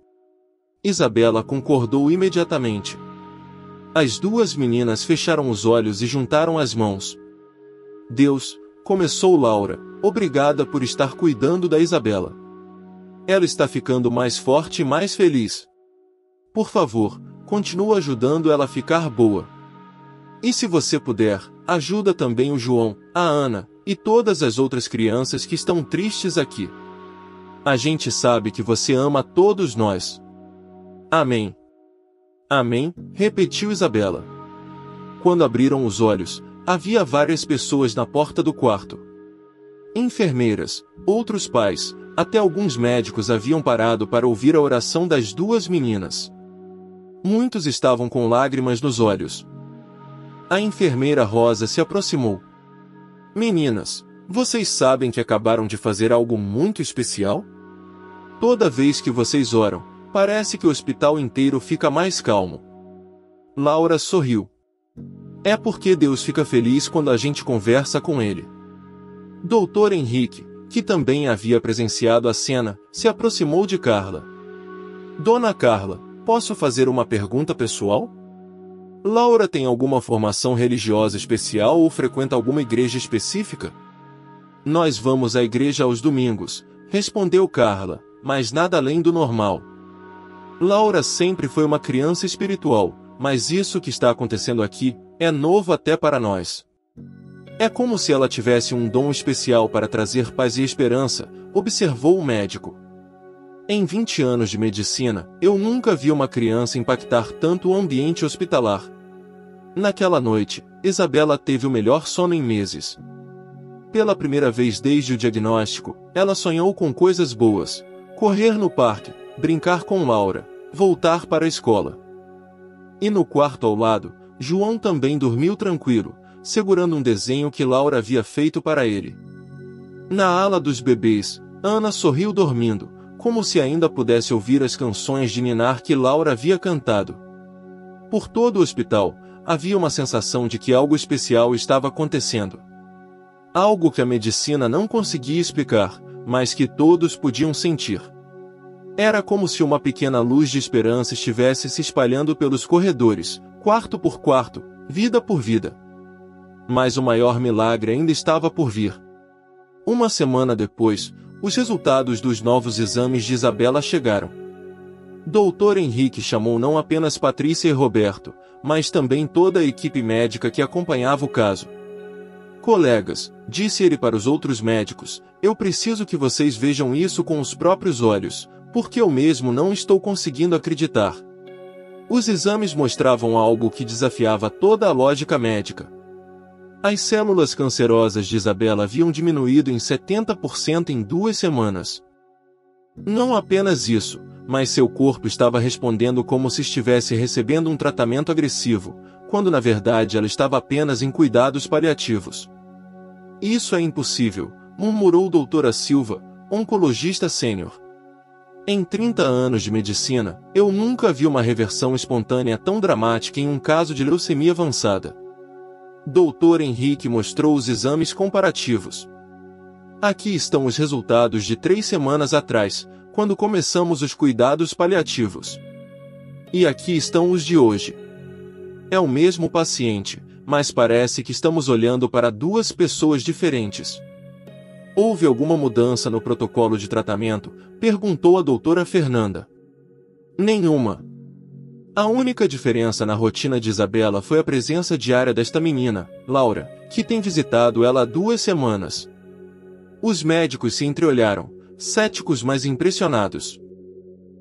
Isabela concordou imediatamente. As duas meninas fecharam os olhos e juntaram as mãos. Deus, começou Laura, obrigada por estar cuidando da Isabela. Ela está ficando mais forte e mais feliz. Por favor, continua ajudando ela a ficar boa. E se você puder, ajuda também o João, a Ana, e todas as outras crianças que estão tristes aqui. A gente sabe que você ama todos nós. Amém. Amém, repetiu Isabela. Quando abriram os olhos, havia várias pessoas na porta do quarto. Enfermeiras, outros pais, até alguns médicos haviam parado para ouvir a oração das duas meninas. Muitos estavam com lágrimas nos olhos. A enfermeira Rosa se aproximou. Meninas, vocês sabem que acabaram de fazer algo muito especial? Toda vez que vocês oram, parece que o hospital inteiro fica mais calmo. Laura sorriu. É porque Deus fica feliz quando a gente conversa com ele. Doutor Henrique, que também havia presenciado a cena, se aproximou de Carla. Dona Carla, posso fazer uma pergunta pessoal? Laura tem alguma formação religiosa especial ou frequenta alguma igreja específica? Nós vamos à igreja aos domingos, respondeu Carla, mas nada além do normal. Laura sempre foi uma criança espiritual, mas isso que está acontecendo aqui é novo até para nós. É como se ela tivesse um dom especial para trazer paz e esperança, observou o médico. Em 20 anos de medicina, eu nunca vi uma criança impactar tanto o ambiente hospitalar. Naquela noite, Isabela teve o melhor sono em meses. Pela primeira vez desde o diagnóstico, ela sonhou com coisas boas. Correr no parque, brincar com Laura, voltar para a escola. E no quarto ao lado, João também dormiu tranquilo, segurando um desenho que Laura havia feito para ele. Na ala dos bebês, Ana sorriu dormindo, como se ainda pudesse ouvir as canções de ninar que Laura havia cantado. Por todo o hospital, havia uma sensação de que algo especial estava acontecendo. Algo que a medicina não conseguia explicar, mas que todos podiam sentir. Era como se uma pequena luz de esperança estivesse se espalhando pelos corredores, quarto por quarto, vida por vida. Mas o maior milagre ainda estava por vir. Uma semana depois, os resultados dos novos exames de Isabela chegaram. Dr. Henrique chamou não apenas Patrícia e Roberto, mas também toda a equipe médica que acompanhava o caso. Colegas, disse ele para os outros médicos, eu preciso que vocês vejam isso com os próprios olhos, porque eu mesmo não estou conseguindo acreditar. Os exames mostravam algo que desafiava toda a lógica médica. As células cancerosas de Isabela haviam diminuído em 70% em 2 semanas. Não apenas isso, mas seu corpo estava respondendo como se estivesse recebendo um tratamento agressivo, quando na verdade ela estava apenas em cuidados paliativos. Isso é impossível, murmurou doutora Silva, oncologista sênior. Em 30 anos de medicina, eu nunca vi uma reversão espontânea tão dramática em um caso de leucemia avançada. Dr. Henrique mostrou os exames comparativos. Aqui estão os resultados de 3 semanas atrás, quando começamos os cuidados paliativos. E aqui estão os de hoje. É o mesmo paciente, mas parece que estamos olhando para 2 pessoas diferentes. Houve alguma mudança no protocolo de tratamento? Perguntou a doutora Fernanda. Nenhuma. A única diferença na rotina de Isabela foi a presença diária desta menina, Laura, que tem visitado ela há 2 semanas. Os médicos se entreolharam, céticos mas impressionados.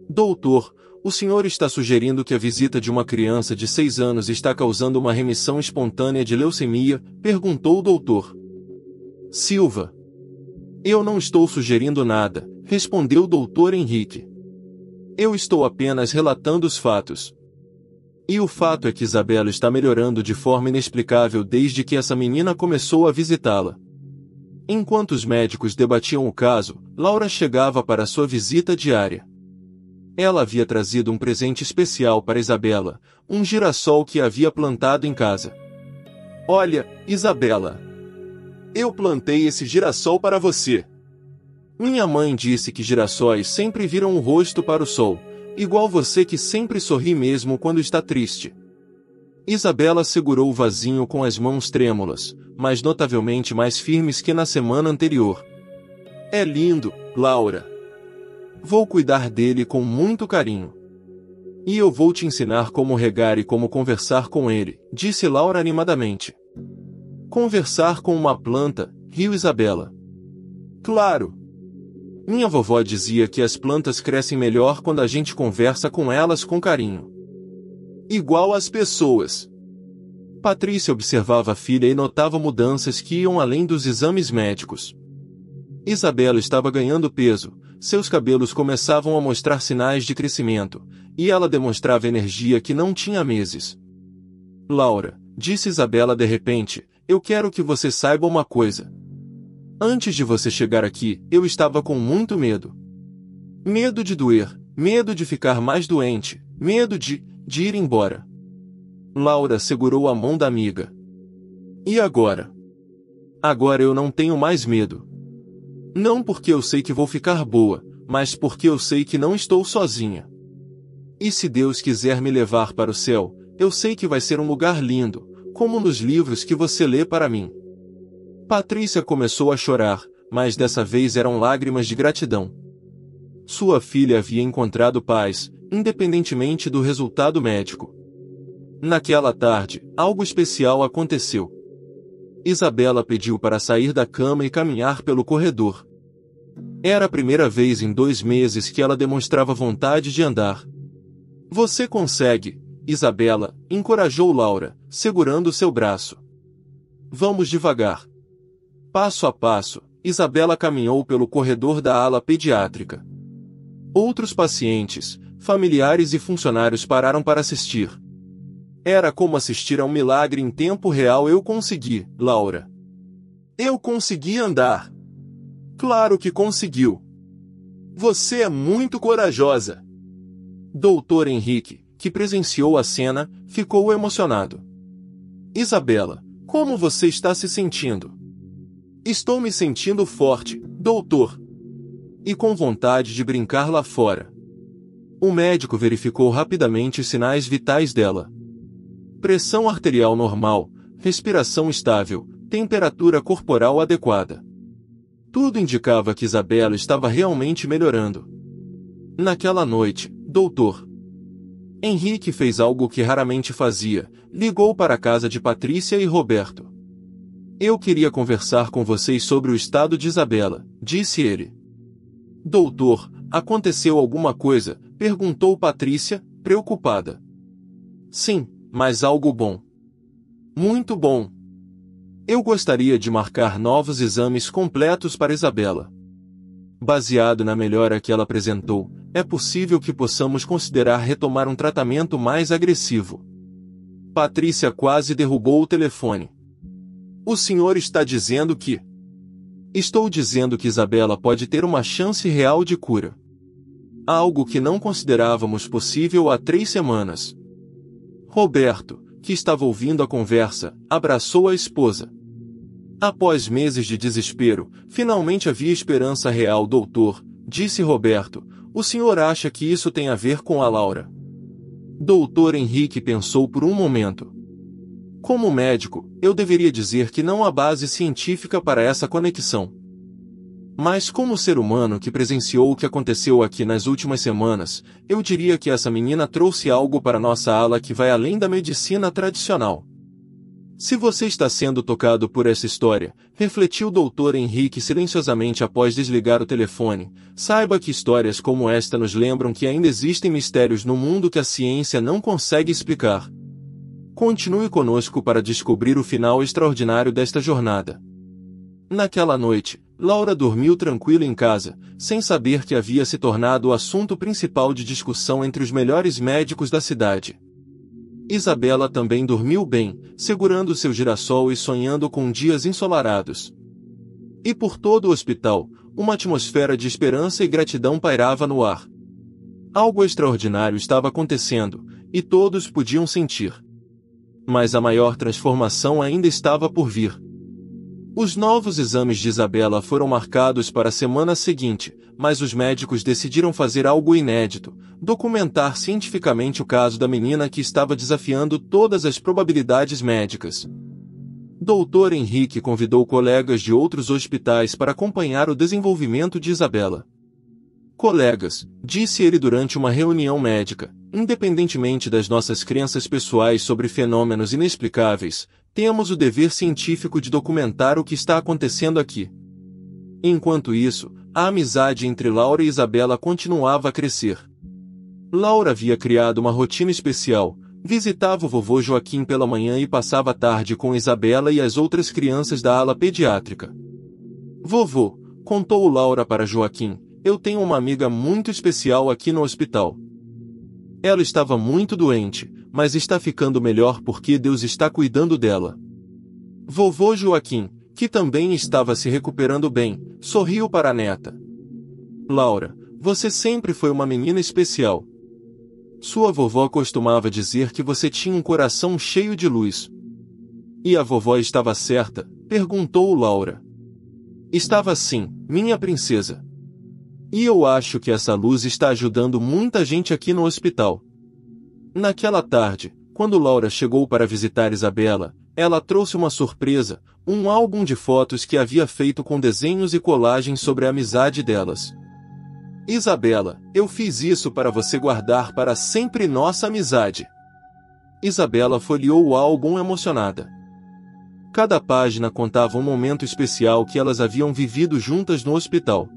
Doutor, o senhor está sugerindo que a visita de uma criança de 6 anos está causando uma remissão espontânea de leucemia? Perguntou o doutor Silva. Eu não estou sugerindo nada, respondeu o doutor Henrique. Eu estou apenas relatando os fatos. E o fato é que Isabela está melhorando de forma inexplicável desde que essa menina começou a visitá-la. Enquanto os médicos debatiam o caso, Laura chegava para sua visita diária. Ela havia trazido um presente especial para Isabela, um girassol que havia plantado em casa. Olha, Isabela. Eu plantei esse girassol para você. Minha mãe disse que girassóis sempre viram o rosto para o sol, Igual você que sempre sorri mesmo quando está triste. Isabela segurou o vasinho com as mãos trêmulas, mas notavelmente mais firmes que na semana anterior. É lindo, Laura. Vou cuidar dele com muito carinho. E eu vou te ensinar como regar e como conversar com ele, disse Laura animadamente. Conversar com uma planta, riu Isabela. Claro. Minha vovó dizia que as plantas crescem melhor quando a gente conversa com elas com carinho. Igual às pessoas. Patrícia observava a filha e notava mudanças que iam além dos exames médicos. Isabela estava ganhando peso, seus cabelos começavam a mostrar sinais de crescimento, e ela demonstrava energia que não tinha há meses. Laura, disse Isabela de repente, eu quero que você saiba uma coisa. Antes de você chegar aqui, eu estava com muito medo. Medo de doer, medo de ficar mais doente, medo de ir embora. Laura segurou a mão da amiga. E agora? Agora eu não tenho mais medo. Não porque eu sei que vou ficar boa, mas porque eu sei que não estou sozinha. E se Deus quiser me levar para o céu, eu sei que vai ser um lugar lindo, como nos livros que você lê para mim. Patrícia começou a chorar, mas dessa vez eram lágrimas de gratidão. Sua filha havia encontrado paz, independentemente do resultado médico. Naquela tarde, algo especial aconteceu. Isabela pediu para sair da cama e caminhar pelo corredor. Era a primeira vez em 2 meses que ela demonstrava vontade de andar. Você consegue, Isabela, encorajou Laura, segurando seu braço. Vamos devagar. Passo a passo, Isabela caminhou pelo corredor da ala pediátrica. Outros pacientes, familiares e funcionários pararam para assistir. Era como assistir a um milagre em tempo real. Eu consegui, Laura. Eu consegui andar. Claro que conseguiu. Você é muito corajosa. Doutor Henrique, que presenciou a cena, ficou emocionado. Isabela, como você está se sentindo? Estou me sentindo forte, doutor. E com vontade de brincar lá fora. O médico verificou rapidamente os sinais vitais dela. Pressão arterial normal, respiração estável, temperatura corporal adequada. Tudo indicava que Isabela estava realmente melhorando. Naquela noite, doutor Henrique fez algo que raramente fazia, ligou para a casa de Patrícia e Roberto. Eu queria conversar com vocês sobre o estado de Isabela, disse ele. Doutor, aconteceu alguma coisa? Perguntou Patrícia, preocupada. Sim, mas algo bom. Muito bom. Eu gostaria de marcar novos exames completos para Isabela. Baseado na melhora que ela apresentou, é possível que possamos considerar retomar um tratamento mais agressivo. Patrícia quase derrubou o telefone. O senhor está dizendo que... Estou dizendo que Isabela pode ter uma chance real de cura. Algo que não considerávamos possível há 3 semanas. Roberto, que estava ouvindo a conversa, abraçou a esposa. Após meses de desespero, finalmente havia esperança real. Doutor, disse Roberto, o senhor acha que isso tem a ver com a Laura? Doutor Henrique pensou por um momento. Como médico, eu deveria dizer que não há base científica para essa conexão. Mas como ser humano que presenciou o que aconteceu aqui nas últimas semanas, eu diria que essa menina trouxe algo para nossa ala que vai além da medicina tradicional. Se você está sendo tocado por essa história, refletiu o doutor Henrique silenciosamente após desligar o telefone, saiba que histórias como esta nos lembram que ainda existem mistérios no mundo que a ciência não consegue explicar. Continue conosco para descobrir o final extraordinário desta jornada. Naquela noite, Laura dormiu tranquila em casa, sem saber que havia se tornado o assunto principal de discussão entre os melhores médicos da cidade. Isabela também dormiu bem, segurando seu girassol e sonhando com dias ensolarados. E por todo o hospital, uma atmosfera de esperança e gratidão pairava no ar. Algo extraordinário estava acontecendo, e todos podiam sentir. Mas a maior transformação ainda estava por vir. Os novos exames de Isabela foram marcados para a semana seguinte, mas os médicos decidiram fazer algo inédito: documentar cientificamente o caso da menina que estava desafiando todas as probabilidades médicas. Dr. Henrique convidou colegas de outros hospitais para acompanhar o desenvolvimento de Isabela. Colegas, disse ele durante uma reunião médica, independentemente das nossas crenças pessoais sobre fenômenos inexplicáveis, temos o dever científico de documentar o que está acontecendo aqui. Enquanto isso, a amizade entre Laura e Isabela continuava a crescer. Laura havia criado uma rotina especial: visitava o vovô Joaquim pela manhã e passava a tarde com Isabela e as outras crianças da ala pediátrica. Vovô, contou Laura para Joaquim, eu tenho uma amiga muito especial aqui no hospital. Ela estava muito doente, mas está ficando melhor porque Deus está cuidando dela. Vovô Joaquim, que também estava se recuperando bem, sorriu para a neta. Laura, você sempre foi uma menina especial. Sua vovó costumava dizer que você tinha um coração cheio de luz. E a vovó estava certa? Perguntou Laura. Estava sim, minha princesa. E eu acho que essa luz está ajudando muita gente aqui no hospital. Naquela tarde, quando Laura chegou para visitar Isabela, ela trouxe uma surpresa: um álbum de fotos que havia feito com desenhos e colagens sobre a amizade delas. Isabela, eu fiz isso para você guardar para sempre nossa amizade. Isabela folheou o álbum emocionada. Cada página contava um momento especial que elas haviam vivido juntas no hospital.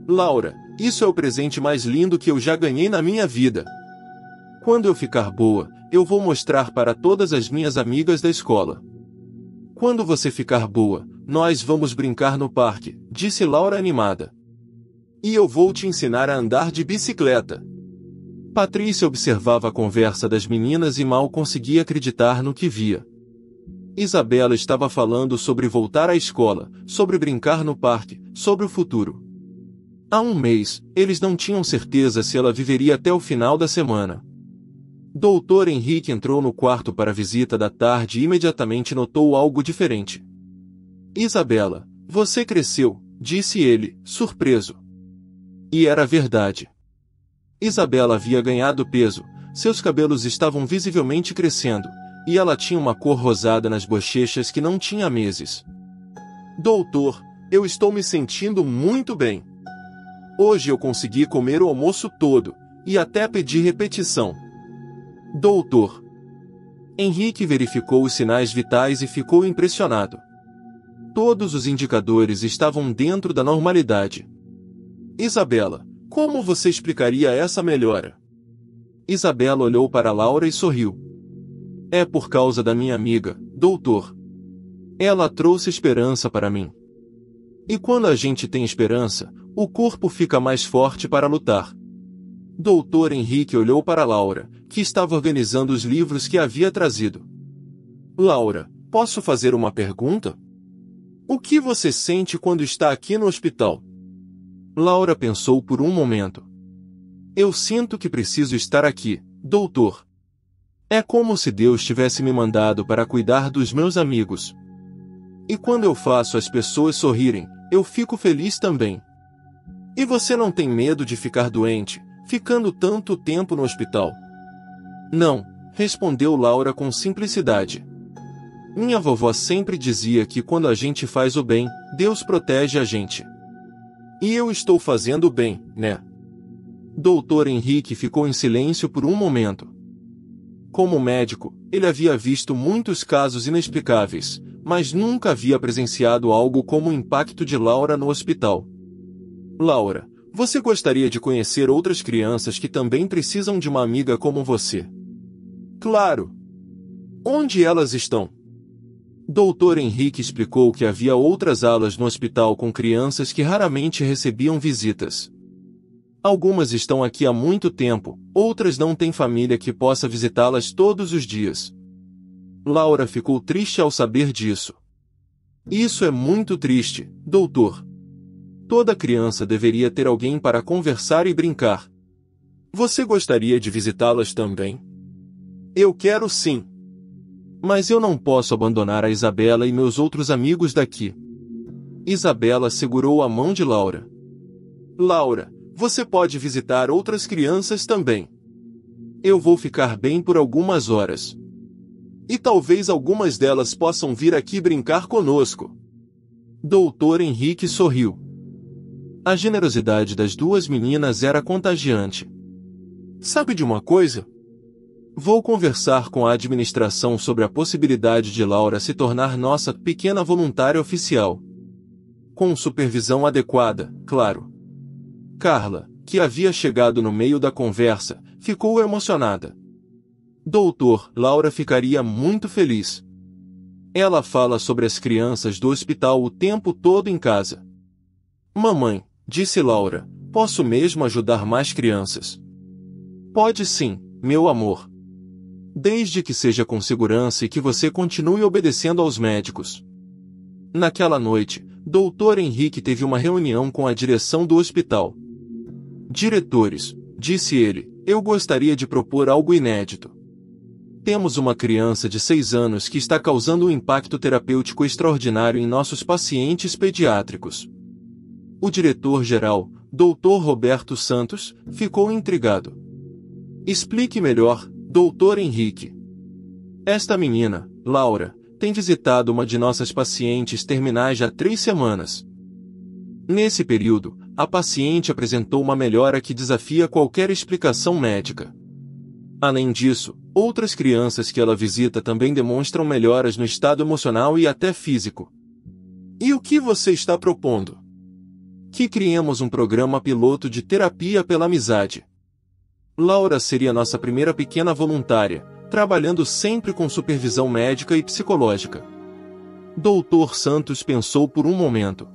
Laura, isso é o presente mais lindo que eu já ganhei na minha vida. Quando eu ficar boa, eu vou mostrar para todas as minhas amigas da escola. Quando você ficar boa, nós vamos brincar no parque, disse Laura animada. E eu vou te ensinar a andar de bicicleta. Patrícia observava a conversa das meninas e mal conseguia acreditar no que via. Isabela estava falando sobre voltar à escola, sobre brincar no parque, sobre o futuro. Há um mês, eles não tinham certeza se ela viveria até o final da semana. Dr. Henrique entrou no quarto para a visita da tarde e imediatamente notou algo diferente. Isabela, você cresceu, disse ele, surpreso. E era verdade. Isabela havia ganhado peso, seus cabelos estavam visivelmente crescendo, e ela tinha uma cor rosada nas bochechas que não tinha há meses. Doutor, eu estou me sentindo muito bem. Hoje eu consegui comer o almoço todo, e até pedi repetição. Doutor. Henrique verificou os sinais vitais e ficou impressionado. Todos os indicadores estavam dentro da normalidade. Isabela, como você explicaria essa melhora? Isabela olhou para Laura e sorriu. É por causa da minha amiga, doutor. Ela trouxe esperança para mim. E quando a gente tem esperança, o corpo fica mais forte para lutar. Dr. Henrique olhou para Laura, que estava organizando os livros que havia trazido. Laura, posso fazer uma pergunta? O que você sente quando está aqui no hospital? Laura pensou por um momento. Eu sinto que preciso estar aqui, doutor. É como se Deus tivesse me mandado para cuidar dos meus amigos. E quando eu faço as pessoas sorrirem, eu fico feliz também. E você não tem medo de ficar doente, ficando tanto tempo no hospital? Não, respondeu Laura com simplicidade. Minha vovó sempre dizia que quando a gente faz o bem, Deus protege a gente. E eu estou fazendo o bem, né? Dr. Henrique ficou em silêncio por um momento. Como médico, ele havia visto muitos casos inexplicáveis, mas nunca havia presenciado algo como o impacto de Laura no hospital. Laura, você gostaria de conhecer outras crianças que também precisam de uma amiga como você? Claro! Onde elas estão? Dr. Henrique explicou que havia outras alas no hospital com crianças que raramente recebiam visitas. Algumas estão aqui há muito tempo, outras não têm família que possa visitá-las todos os dias. Laura ficou triste ao saber disso. Isso é muito triste, doutor. Toda criança deveria ter alguém para conversar e brincar. Você gostaria de visitá-las também? Eu quero sim. Mas eu não posso abandonar a Isabela e meus outros amigos daqui. Isabela segurou a mão de Laura. Laura, você pode visitar outras crianças também. Eu vou ficar bem por algumas horas. E talvez algumas delas possam vir aqui brincar conosco. Doutor Henrique sorriu. A generosidade das duas meninas era contagiante. Sabe de uma coisa? Vou conversar com a administração sobre a possibilidade de Laura se tornar nossa pequena voluntária oficial. Com supervisão adequada, claro. Carla, que havia chegado no meio da conversa, ficou emocionada. Doutor, Laura ficaria muito feliz. Ela fala sobre as crianças do hospital o tempo todo em casa. Mamãe, disse Laura, posso mesmo ajudar mais crianças? Pode sim, meu amor. Desde que seja com segurança e que você continue obedecendo aos médicos. Naquela noite, Dr. Henrique teve uma reunião com a direção do hospital. Diretores, disse ele, eu gostaria de propor algo inédito. Temos uma criança de 6 anos que está causando um impacto terapêutico extraordinário em nossos pacientes pediátricos. O diretor-geral, Dr. Roberto Santos, ficou intrigado. Explique melhor, Dr. Henrique. Esta menina, Laura, tem visitado uma de nossas pacientes terminais há 3 semanas. Nesse período, a paciente apresentou uma melhora que desafia qualquer explicação médica. Além disso, outras crianças que ela visita também demonstram melhoras no estado emocional e até físico. E o que você está propondo? Que criemos um programa piloto de terapia pela amizade. Laura seria nossa primeira pequena voluntária, trabalhando sempre com supervisão médica e psicológica. Dr. Santos pensou por um momento.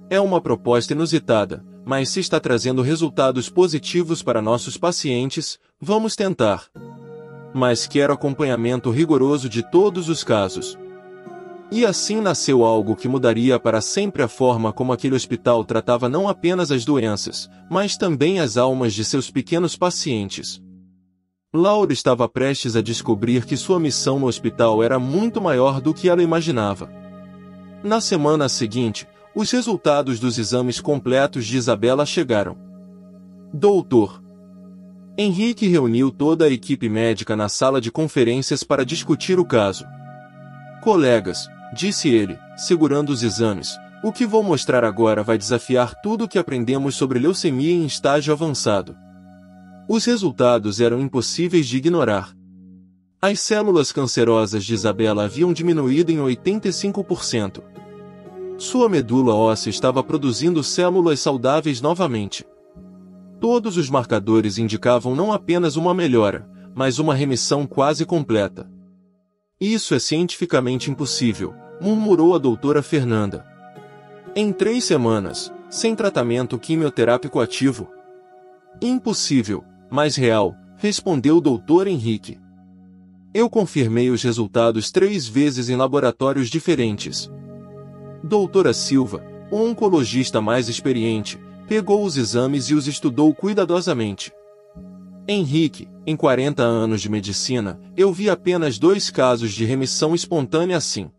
É uma proposta inusitada, mas se está trazendo resultados positivos para nossos pacientes, vamos tentar. Mas quero acompanhamento rigoroso de todos os casos. E assim nasceu algo que mudaria para sempre a forma como aquele hospital tratava não apenas as doenças, mas também as almas de seus pequenos pacientes. Laura estava prestes a descobrir que sua missão no hospital era muito maior do que ela imaginava. Na semana seguinte, os resultados dos exames completos de Isabela chegaram. Doutor Henrique reuniu toda a equipe médica na sala de conferências para discutir o caso. Colegas, disse ele, segurando os exames, o que vou mostrar agora vai desafiar tudo o que aprendemos sobre leucemia em estágio avançado. Os resultados eram impossíveis de ignorar. As células cancerosas de Isabela haviam diminuído em 85%. Sua medula óssea estava produzindo células saudáveis novamente. Todos os marcadores indicavam não apenas uma melhora, mas uma remissão quase completa. Isso é cientificamente impossível, murmurou a doutora Fernanda. Em 3 semanas, sem tratamento quimioterápico ativo. Impossível, mas real, respondeu o Dr. Henrique. Eu confirmei os resultados 3 vezes em laboratórios diferentes. Doutora Silva, o oncologista mais experiente, pegou os exames e os estudou cuidadosamente. Henrique, em 40 anos de medicina, eu vi apenas 2 casos de remissão espontânea assim.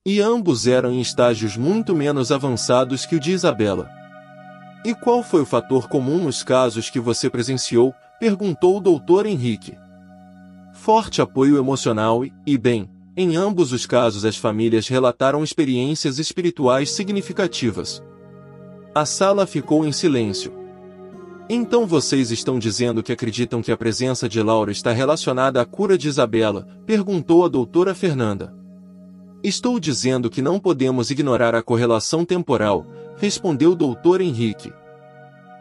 E ambos eram em estágios muito menos avançados que o de Isabela. E qual foi o fator comum nos casos que você presenciou? Perguntou o Dr. Henrique. Forte apoio emocional e bem, em ambos os casos as famílias relataram experiências espirituais significativas. A sala ficou em silêncio. Então vocês estão dizendo que acreditam que a presença de Laura está relacionada à cura de Isabela? Perguntou a doutora Fernanda. Estou dizendo que não podemos ignorar a correlação temporal, respondeu o Dr. Henrique.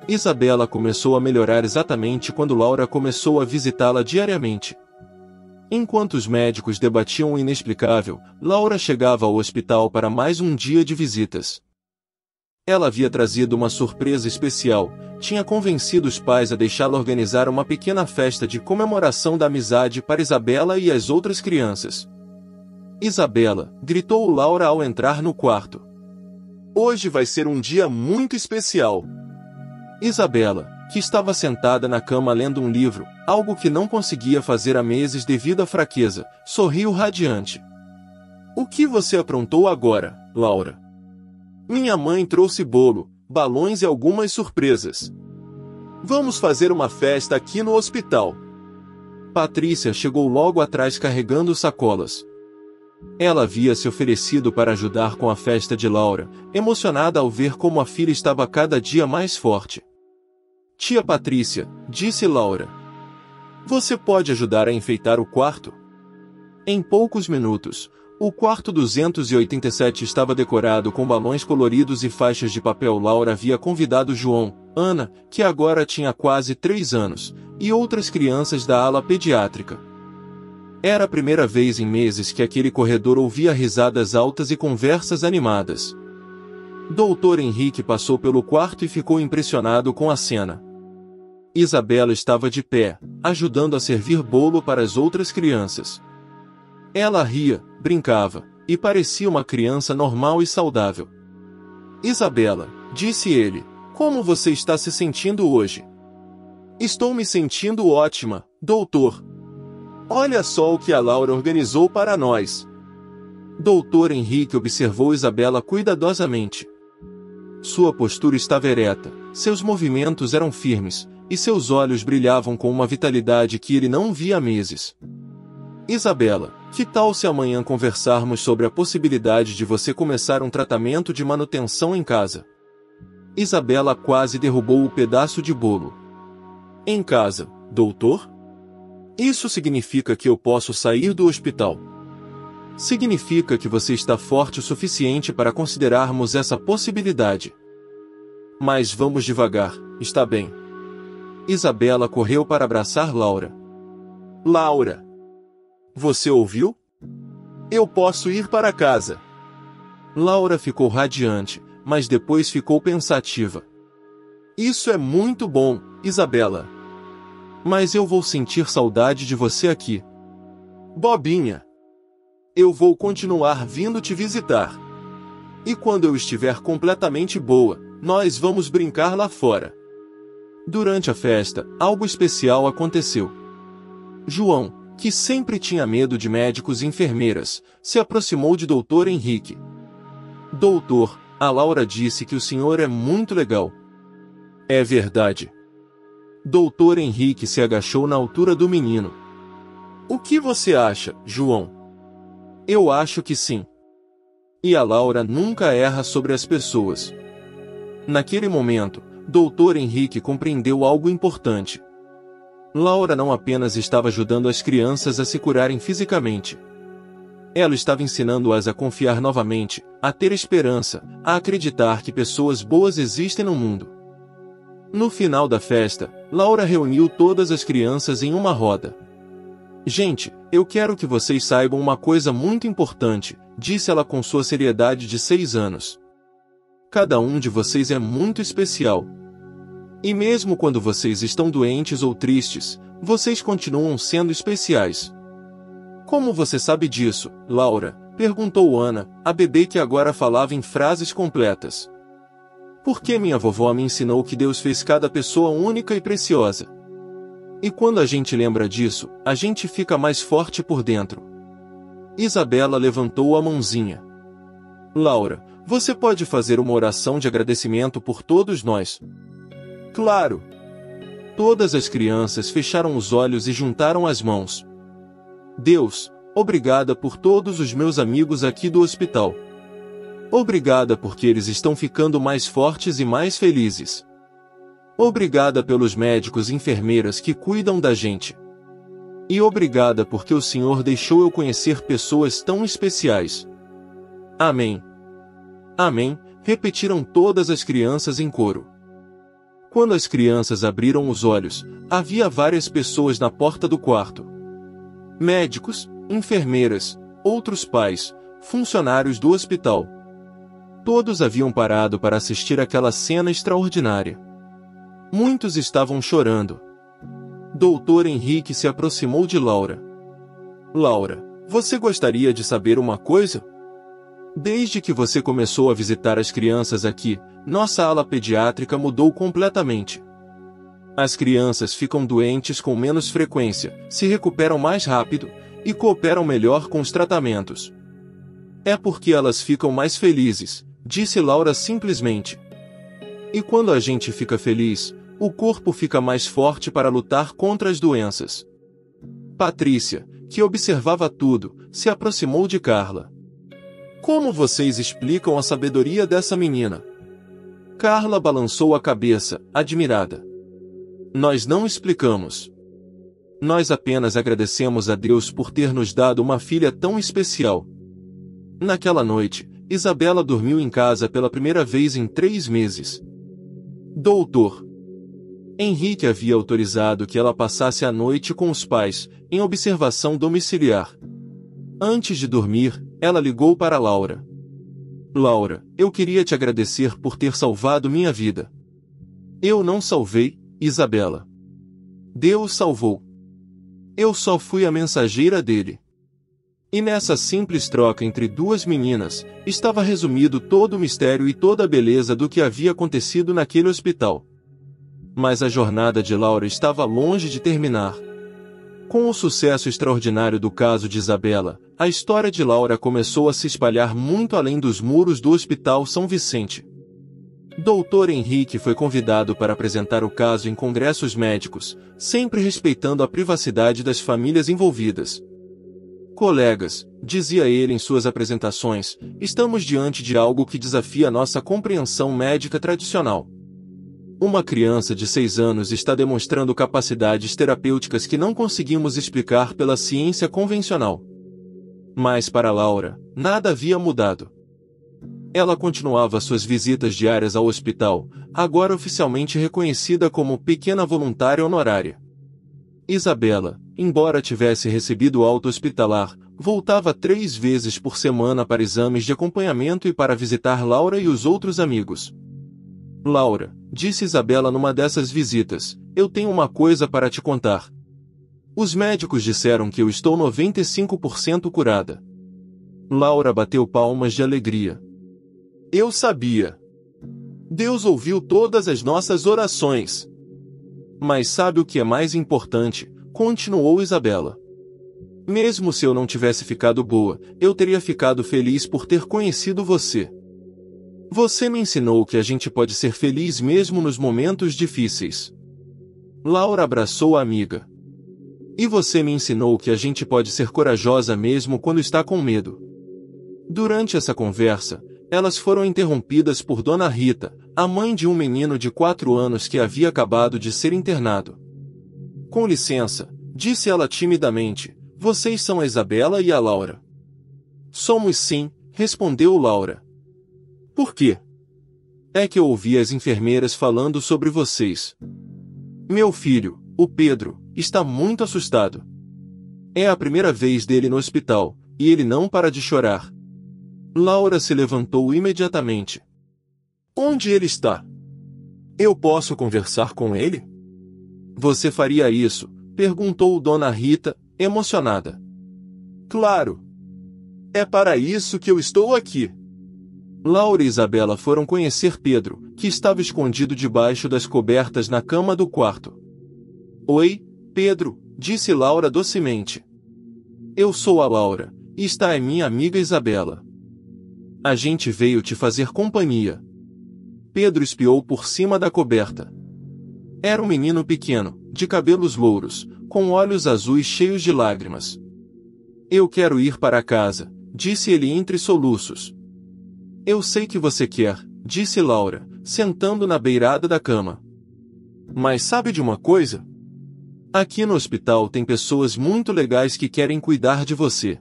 Isabela começou a melhorar exatamente quando Laura começou a visitá-la diariamente. Enquanto os médicos debatiam o inexplicável, Laura chegava ao hospital para mais um dia de visitas. Ela havia trazido uma surpresa especial, tinha convencido os pais a deixá-la organizar uma pequena festa de comemoração da amizade para Isabela e as outras crianças. Isabela, gritou Laura ao entrar no quarto. Hoje vai ser um dia muito especial. Isabela, que estava sentada na cama lendo um livro, algo que não conseguia fazer há meses devido à fraqueza, sorriu radiante. O que você aprontou agora, Laura? Minha mãe trouxe bolo, balões e algumas surpresas. Vamos fazer uma festa aqui no hospital. Patrícia chegou logo atrás carregando sacolas. Ela havia se oferecido para ajudar com a festa de Laura, emocionada ao ver como a filha estava cada dia mais forte. Tia Patrícia, disse Laura. Você pode ajudar a enfeitar o quarto? Em poucos minutos, o quarto 287 estava decorado com balões coloridos e faixas de papel. Laura havia convidado João, Ana, que agora tinha quase 3 anos, e outras crianças da ala pediátrica. Era a primeira vez em meses que aquele corredor ouvia risadas altas e conversas animadas. Dr. Henrique passou pelo quarto e ficou impressionado com a cena. Isabela estava de pé, ajudando a servir bolo para as outras crianças. Ela ria, brincava, e parecia uma criança normal e saudável. Isabela, disse ele, como você está se sentindo hoje? Estou me sentindo ótima, doutor. Olha só o que a Laura organizou para nós. Dr. Henrique observou Isabela cuidadosamente. Sua postura estava ereta, seus movimentos eram firmes, e seus olhos brilhavam com uma vitalidade que ele não via há meses. Isabela, que tal se amanhã conversarmos sobre a possibilidade de você começar um tratamento de manutenção em casa? Isabela quase derrubou o pedaço de bolo. Em casa, doutor? Isso significa que eu posso sair do hospital. Significa que você está forte o suficiente para considerarmos essa possibilidade. Mas vamos devagar, está bem? Isabela correu para abraçar Laura. Laura! Você ouviu? Eu posso ir para casa. Laura ficou radiante, mas depois ficou pensativa. Isso é muito bom, Isabela. Mas eu vou sentir saudade de você aqui. Bobinha. Eu vou continuar vindo te visitar. E quando eu estiver completamente boa, nós vamos brincar lá fora. Durante a festa, algo especial aconteceu. João, que sempre tinha medo de médicos e enfermeiras, se aproximou de Dr. Henrique. Doutor, a Laura disse que o senhor é muito legal. É verdade. Dr. Henrique se agachou na altura do menino. O que você acha, João? Eu acho que sim. E a Laura nunca erra sobre as pessoas. Naquele momento, Dr. Henrique compreendeu algo importante. Laura não apenas estava ajudando as crianças a se curarem fisicamente. Ela estava ensinando-as a confiar novamente, a ter esperança, a acreditar que pessoas boas existem no mundo. No final da festa, Laura reuniu todas as crianças em uma roda. Gente, eu quero que vocês saibam uma coisa muito importante, disse ela com sua seriedade de 6 anos. Cada um de vocês é muito especial. E mesmo quando vocês estão doentes ou tristes, vocês continuam sendo especiais. Como você sabe disso, Laura? Perguntou Ana, a bebê que agora falava em frases completas. Porque minha vovó me ensinou que Deus fez cada pessoa única e preciosa. E quando a gente lembra disso, a gente fica mais forte por dentro. Isabela levantou a mãozinha. Laura, você pode fazer uma oração de agradecimento por todos nós? Claro! Todas as crianças fecharam os olhos e juntaram as mãos. Deus, obrigada por todos os meus amigos aqui do hospital. Obrigada porque eles estão ficando mais fortes e mais felizes. Obrigada pelos médicos e enfermeiras que cuidam da gente. E obrigada porque o Senhor deixou eu conhecer pessoas tão especiais. Amém. Amém, repetiram todas as crianças em coro. Quando as crianças abriram os olhos, havia várias pessoas na porta do quarto. Médicos, enfermeiras, outros pais, funcionários do hospital. Todos haviam parado para assistir aquela cena extraordinária. Muitos estavam chorando. Dr. Henrique se aproximou de Laura. Laura, você gostaria de saber uma coisa? Desde que você começou a visitar as crianças aqui, nossa ala pediátrica mudou completamente. As crianças ficam doentes com menos frequência, se recuperam mais rápido e cooperam melhor com os tratamentos. É porque elas ficam mais felizes, disse Laura simplesmente. E quando a gente fica feliz, o corpo fica mais forte para lutar contra as doenças. Patrícia, que observava tudo, se aproximou de Carla. Como vocês explicam a sabedoria dessa menina? Carla balançou a cabeça, admirada. Nós não explicamos. Nós apenas agradecemos a Deus por ter nos dado uma filha tão especial. Naquela noite, Isabela dormiu em casa pela primeira vez em 3 meses. Doutor Henrique havia autorizado que ela passasse a noite com os pais, em observação domiciliar. Antes de dormir, ela ligou para Laura. Laura, eu queria te agradecer por ter salvado minha vida. Eu não salvei, Isabela. Deus salvou. Eu só fui a mensageira dele. E nessa simples troca entre duas meninas, estava resumido todo o mistério e toda a beleza do que havia acontecido naquele hospital. Mas a jornada de Laura estava longe de terminar. Com o sucesso extraordinário do caso de Isabela, a história de Laura começou a se espalhar muito além dos muros do Hospital São Vicente. Dr. Henrique foi convidado para apresentar o caso em congressos médicos, sempre respeitando a privacidade das famílias envolvidas. Colegas, dizia ele em suas apresentações, estamos diante de algo que desafia nossa compreensão médica tradicional. Uma criança de 6 anos está demonstrando capacidades terapêuticas que não conseguimos explicar pela ciência convencional. Mas para Laura, nada havia mudado. Ela continuava suas visitas diárias ao hospital, agora oficialmente reconhecida como pequena voluntária honorária. Isabela, embora tivesse recebido alta hospitalar, voltava 3 vezes por semana para exames de acompanhamento e para visitar Laura e os outros amigos. Laura, disse Isabela numa dessas visitas, eu tenho uma coisa para te contar. Os médicos disseram que eu estou 95% curada. Laura bateu palmas de alegria. Eu sabia. Deus ouviu todas as nossas orações. Mas sabe o que é mais importante? Continuou Isabela. Mesmo se eu não tivesse ficado boa, eu teria ficado feliz por ter conhecido você. Você me ensinou que a gente pode ser feliz mesmo nos momentos difíceis. Laura abraçou a amiga. E você me ensinou que a gente pode ser corajosa mesmo quando está com medo. Durante essa conversa, elas foram interrompidas por Dona Rita, a mãe de um menino de 4 anos que havia acabado de ser internado. Com licença, disse ela timidamente, vocês são a Isabela e a Laura. Somos sim, respondeu Laura. Por quê? É que eu ouvi as enfermeiras falando sobre vocês. Meu filho, o Pedro, está muito assustado. É a primeira vez dele no hospital, e ele não para de chorar. Laura se levantou imediatamente. Onde ele está? Eu posso conversar com ele? Você faria isso? Perguntou Dona Rita, emocionada. Claro. É para isso que eu estou aqui. Laura e Isabela foram conhecer Pedro, que estava escondido debaixo das cobertas na cama do quarto. Oi, Pedro, disse Laura docemente. Eu sou a Laura, e está é minha amiga Isabela. A gente veio te fazer companhia. Pedro espiou por cima da coberta. Era um menino pequeno, de cabelos louros, com olhos azuis cheios de lágrimas. Eu quero ir para casa, disse ele entre soluços. Eu sei que você quer, disse Laura, sentando na beirada da cama. Mas sabe de uma coisa? Aqui no hospital tem pessoas muito legais que querem cuidar de você.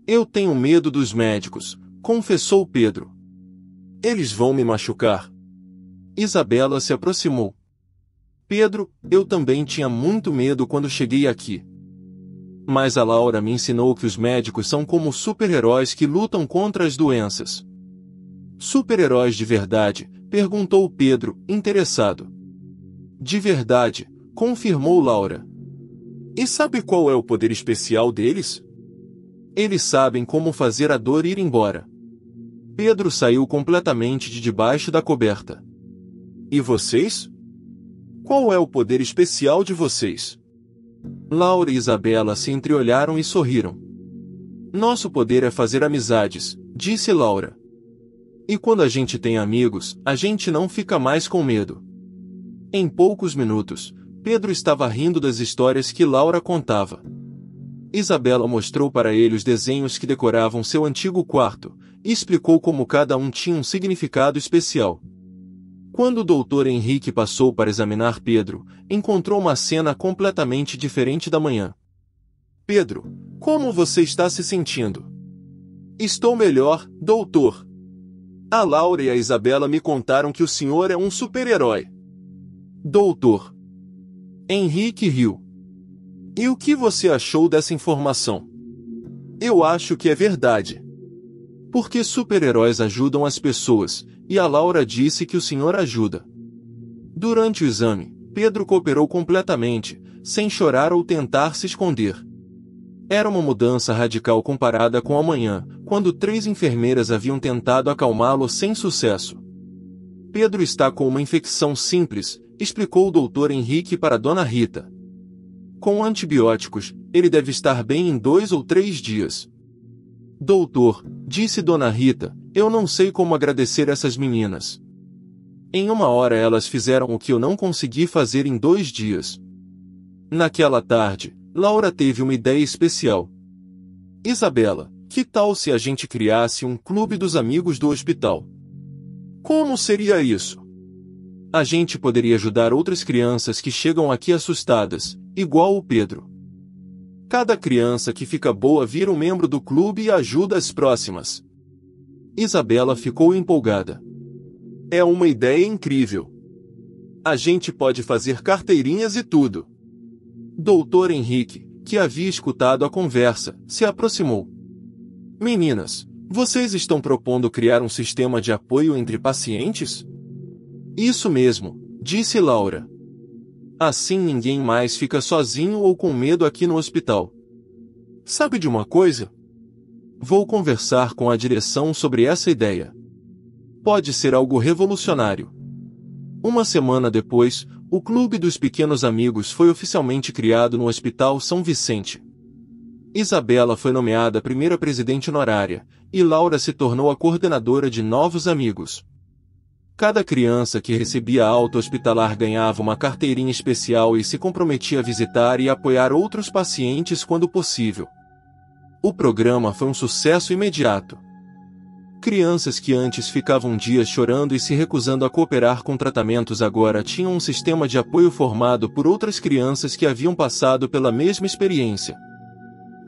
Eu tenho medo dos médicos, confessou Pedro. Eles vão me machucar. Isabela se aproximou. Pedro, eu também tinha muito medo quando cheguei aqui. Mas a Laura me ensinou que os médicos são como super-heróis que lutam contra as doenças. Super-heróis de verdade? Perguntou Pedro, interessado. De verdade, confirmou Laura. E sabe qual é o poder especial deles? Eles sabem como fazer a dor ir embora. Pedro saiu completamente de debaixo da coberta. E vocês? Qual é o poder especial de vocês? Laura e Isabela se entreolharam e sorriram. Nosso poder é fazer amizades, disse Laura. E quando a gente tem amigos, a gente não fica mais com medo. Em poucos minutos, Pedro estava rindo das histórias que Laura contava. Isabela mostrou para ele os desenhos que decoravam seu antigo quarto, e explicou como cada um tinha um significado especial. Quando o doutor Henrique passou para examinar Pedro, encontrou uma cena completamente diferente da manhã. Pedro, como você está se sentindo? Estou melhor, doutor. A Laura e a Isabela me contaram que o senhor é um super-herói. Doutor. Henrique riu. E o que você achou dessa informação? Eu acho que é verdade. Porque super-heróis ajudam as pessoas, e a Laura disse que o senhor ajuda. Durante o exame, Pedro cooperou completamente, sem chorar ou tentar se esconder. Era uma mudança radical comparada com amanhã, quando 3 enfermeiras haviam tentado acalmá-lo sem sucesso. Pedro está com uma infecção simples, explicou o doutor Henrique para Dona Rita. Com antibióticos, ele deve estar bem em 2 ou 3 dias. Doutor, disse Dona Rita, eu não sei como agradecer essas meninas. Em 1 hora elas fizeram o que eu não consegui fazer em 2 dias. Naquela tarde, Laura teve uma ideia especial. Isabela, que tal se a gente criasse um clube dos amigos do hospital? Como seria isso? A gente poderia ajudar outras crianças que chegam aqui assustadas, igual o Pedro. Cada criança que fica boa vira um membro do clube e ajuda as próximas. Isabela ficou empolgada. É uma ideia incrível. A gente pode fazer carteirinhas e tudo. Doutor Henrique, que havia escutado a conversa, se aproximou. Meninas, vocês estão propondo criar um sistema de apoio entre pacientes? Isso mesmo, disse Laura. Assim ninguém mais fica sozinho ou com medo aqui no hospital. Sabe de uma coisa? Vou conversar com a direção sobre essa ideia. Pode ser algo revolucionário. 1 semana depois, o Clube dos Pequenos Amigos foi oficialmente criado no Hospital São Vicente. Isabela foi nomeada a primeira presidente honorária, e Laura se tornou a coordenadora de novos amigos. Cada criança que recebia alta hospitalar ganhava uma carteirinha especial e se comprometia a visitar e apoiar outros pacientes quando possível. O programa foi um sucesso imediato. Crianças que antes ficavam dias chorando e se recusando a cooperar com tratamentos agora tinham um sistema de apoio formado por outras crianças que haviam passado pela mesma experiência.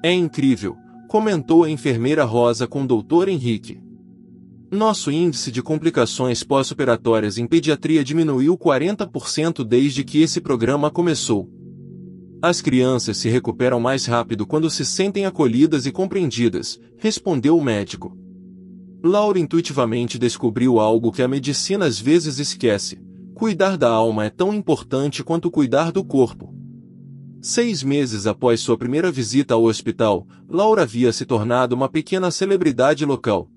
É incrível, comentou a enfermeira Rosa com o Dr. Henrique. Nosso índice de complicações pós-operatórias em pediatria diminuiu 40% desde que esse programa começou. As crianças se recuperam mais rápido quando se sentem acolhidas e compreendidas, respondeu o médico. Laura intuitivamente descobriu algo que a medicina às vezes esquece. Cuidar da alma é tão importante quanto cuidar do corpo. 6 meses após sua primeira visita ao hospital, Laura havia se tornado uma pequena celebridade local.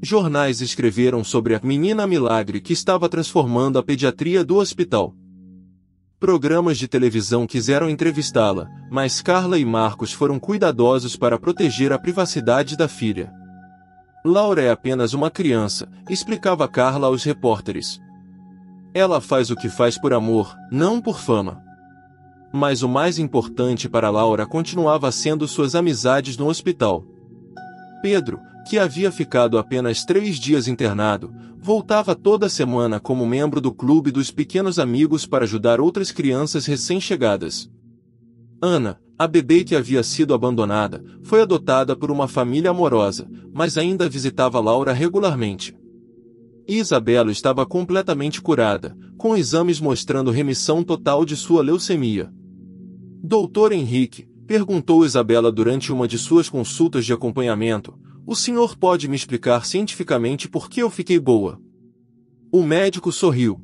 Jornais escreveram sobre a menina milagre que estava transformando a pediatria do hospital. Programas de televisão quiseram entrevistá-la, mas Carla e Marcos foram cuidadosos para proteger a privacidade da filha. Laura é apenas uma criança, explicava Carla aos repórteres. Ela faz o que faz por amor, não por fama. Mas o mais importante para Laura continuava sendo suas amizades no hospital. Pedro, que havia ficado apenas 3 dias internado, voltava toda semana como membro do Clube dos Pequenos Amigos para ajudar outras crianças recém-chegadas. Ana, a bebê que havia sido abandonada, foi adotada por uma família amorosa, mas ainda visitava Laura regularmente. Isabela estava completamente curada, com exames mostrando remissão total de sua leucemia. Doutor Henrique, perguntou Isabela durante uma de suas consultas de acompanhamento, o senhor pode me explicar cientificamente por que eu fiquei boa? O médico sorriu.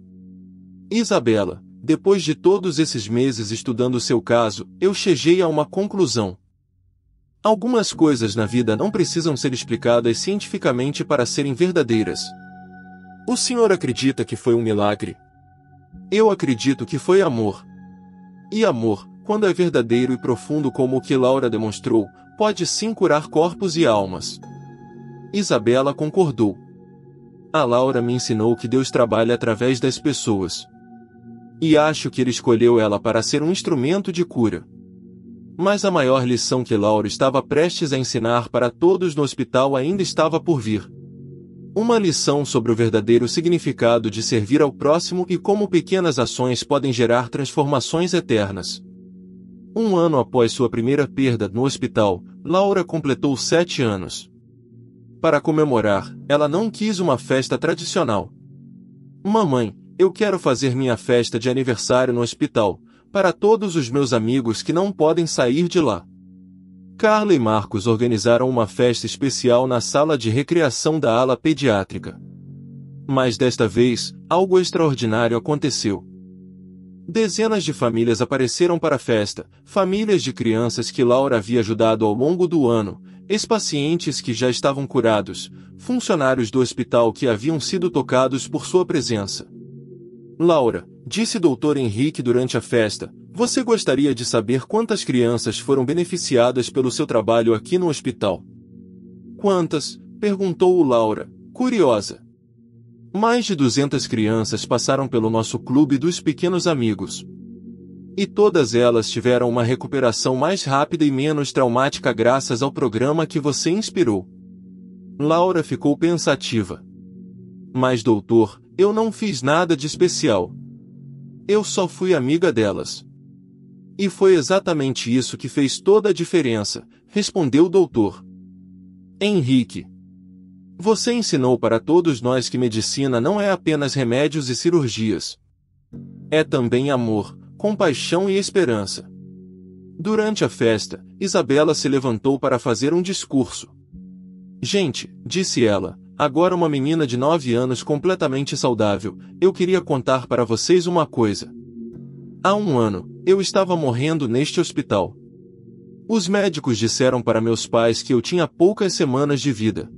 Isabela, depois de todos esses meses estudando seu caso, eu cheguei a uma conclusão. Algumas coisas na vida não precisam ser explicadas cientificamente para serem verdadeiras. O senhor acredita que foi um milagre? Eu acredito que foi amor. E amor, quando é verdadeiro e profundo como o que Laura demonstrou, pode sim curar corpos e almas. Isabela concordou. A Laura me ensinou que Deus trabalha através das pessoas. E acho que ele escolheu ela para ser um instrumento de cura. Mas a maior lição que Laura estava prestes a ensinar para todos no hospital ainda estava por vir. Uma lição sobre o verdadeiro significado de servir ao próximo e como pequenas ações podem gerar transformações eternas. Um ano após sua primeira perda no hospital, Laura completou 7 anos. Para comemorar, ela não quis uma festa tradicional. Mamãe, eu quero fazer minha festa de aniversário no hospital, para todos os meus amigos que não podem sair de lá. Carla e Marcos organizaram uma festa especial na sala de recreação da ala pediátrica. Mas desta vez, algo extraordinário aconteceu. Dezenas de famílias apareceram para a festa, famílias de crianças que Laura havia ajudado ao longo do ano, ex-pacientes que já estavam curados, funcionários do hospital que haviam sido tocados por sua presença. Laura, disse Dr. Henrique durante a festa, você gostaria de saber quantas crianças foram beneficiadas pelo seu trabalho aqui no hospital? Quantas? Perguntou Laura, curiosa. Mais de 200 crianças passaram pelo nosso clube dos pequenos amigos. E todas elas tiveram uma recuperação mais rápida e menos traumática graças ao programa que você inspirou. Laura ficou pensativa. Mas doutor, eu não fiz nada de especial. Eu só fui amiga delas. E foi exatamente isso que fez toda a diferença, respondeu o doutor. Henrique. Você ensinou para todos nós que medicina não é apenas remédios e cirurgias. É também amor, compaixão e esperança. Durante a festa, Isabela se levantou para fazer um discurso. Gente, disse ela, agora uma menina de 9 anos completamente saudável, eu queria contar para vocês uma coisa. Há 1 ano, eu estava morrendo neste hospital. Os médicos disseram para meus pais que eu tinha poucas semanas de vida.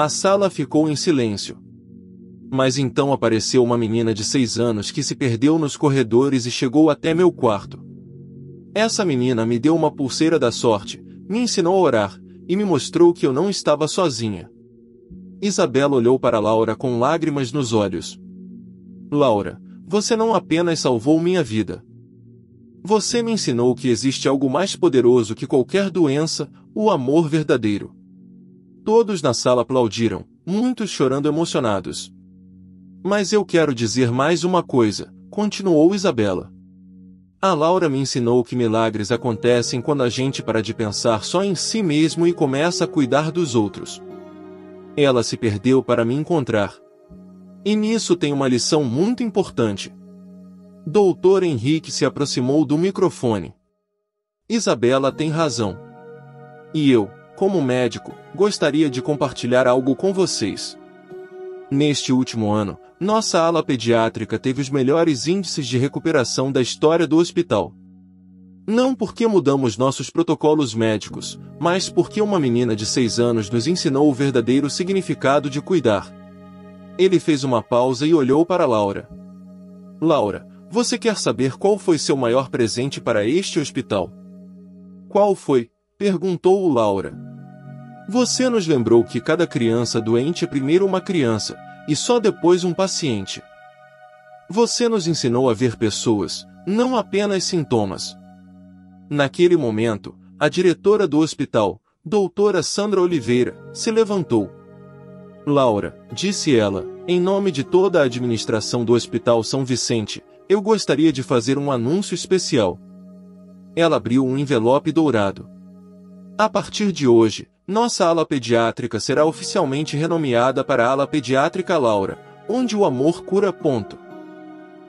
A sala ficou em silêncio. Mas então apareceu uma menina de 6 anos que se perdeu nos corredores e chegou até meu quarto. Essa menina me deu uma pulseira da sorte, me ensinou a orar, e me mostrou que eu não estava sozinha. Isabela olhou para Laura com lágrimas nos olhos. Laura, você não apenas salvou minha vida. Você me ensinou que existe algo mais poderoso que qualquer doença, o amor verdadeiro. Todos na sala aplaudiram, muitos chorando emocionados. Mas eu quero dizer mais uma coisa, continuou Isabela. A Laura me ensinou que milagres acontecem quando a gente para de pensar só em si mesmo e começa a cuidar dos outros. Ela se perdeu para me encontrar. E nisso tem uma lição muito importante. Dr. Henrique se aproximou do microfone. Isabela tem razão. E eu, como médico, gostaria de compartilhar algo com vocês. Neste último ano, nossa ala pediátrica teve os melhores índices de recuperação da história do hospital. Não porque mudamos nossos protocolos médicos, mas porque uma menina de 6 anos nos ensinou o verdadeiro significado de cuidar. Ele fez uma pausa e olhou para Laura. Laura, você quer saber qual foi seu maior presente para este hospital? Qual foi? Perguntou Laura. Você nos lembrou que cada criança doente é primeiro uma criança, e só depois um paciente. Você nos ensinou a ver pessoas, não apenas sintomas. Naquele momento, a diretora do hospital, doutora Sandra Oliveira, se levantou. Laura, disse ela, em nome de toda a administração do Hospital São Vicente, eu gostaria de fazer um anúncio especial. Ela abriu um envelope dourado. A partir de hoje, nossa ala pediátrica será oficialmente renomeada para a Ala Pediátrica Laura, onde o amor cura.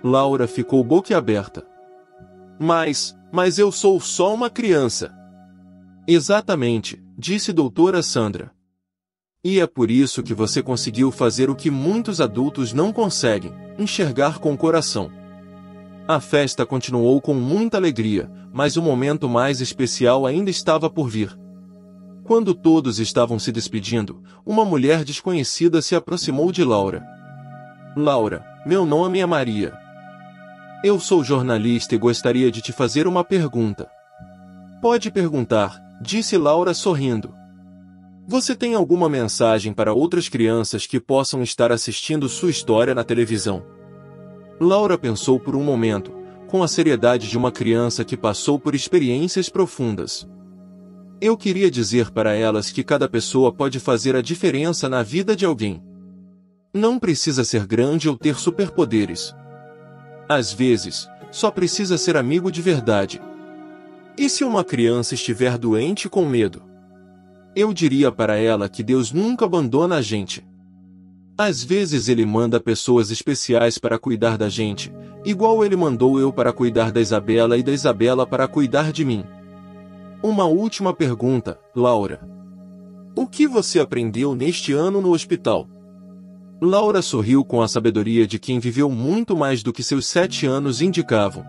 Laura ficou boquiaberta. Mas eu sou só uma criança. Exatamente, disse doutora Sandra. E é por isso que você conseguiu fazer o que muitos adultos não conseguem, enxergar com o coração. A festa continuou com muita alegria, mas o momento mais especial ainda estava por vir. Quando todos estavam se despedindo, uma mulher desconhecida se aproximou de Laura. Laura, meu nome é Maria. Eu sou jornalista e gostaria de te fazer uma pergunta. Pode perguntar, disse Laura sorrindo. Você tem alguma mensagem para outras crianças que possam estar assistindo sua história na televisão? Laura pensou por um momento, com a seriedade de uma criança que passou por experiências profundas. Eu queria dizer para elas que cada pessoa pode fazer a diferença na vida de alguém. Não precisa ser grande ou ter superpoderes. Às vezes, só precisa ser amigo de verdade. E se uma criança estiver doente com medo? Eu diria para ela que Deus nunca abandona a gente. Às vezes Ele manda pessoas especiais para cuidar da gente, igual Ele mandou eu para cuidar da Isabela e da Isabela para cuidar de mim. Uma última pergunta, Laura. O que você aprendeu neste ano no hospital? Laura sorriu com a sabedoria de quem viveu muito mais do que seus 7 anos indicavam.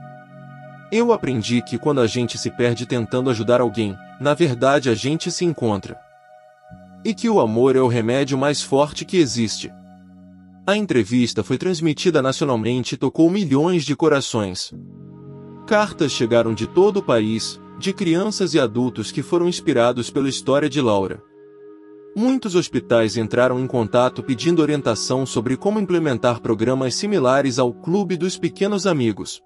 Eu aprendi que quando a gente se perde tentando ajudar alguém, na verdade a gente se encontra. E que o amor é o remédio mais forte que existe. A entrevista foi transmitida nacionalmente e tocou milhões de corações. Cartas chegaram de todo o país, de crianças e adultos que foram inspirados pela história de Laura. Muitos hospitais entraram em contato pedindo orientação sobre como implementar programas similares ao Clube dos Pequenos Amigos.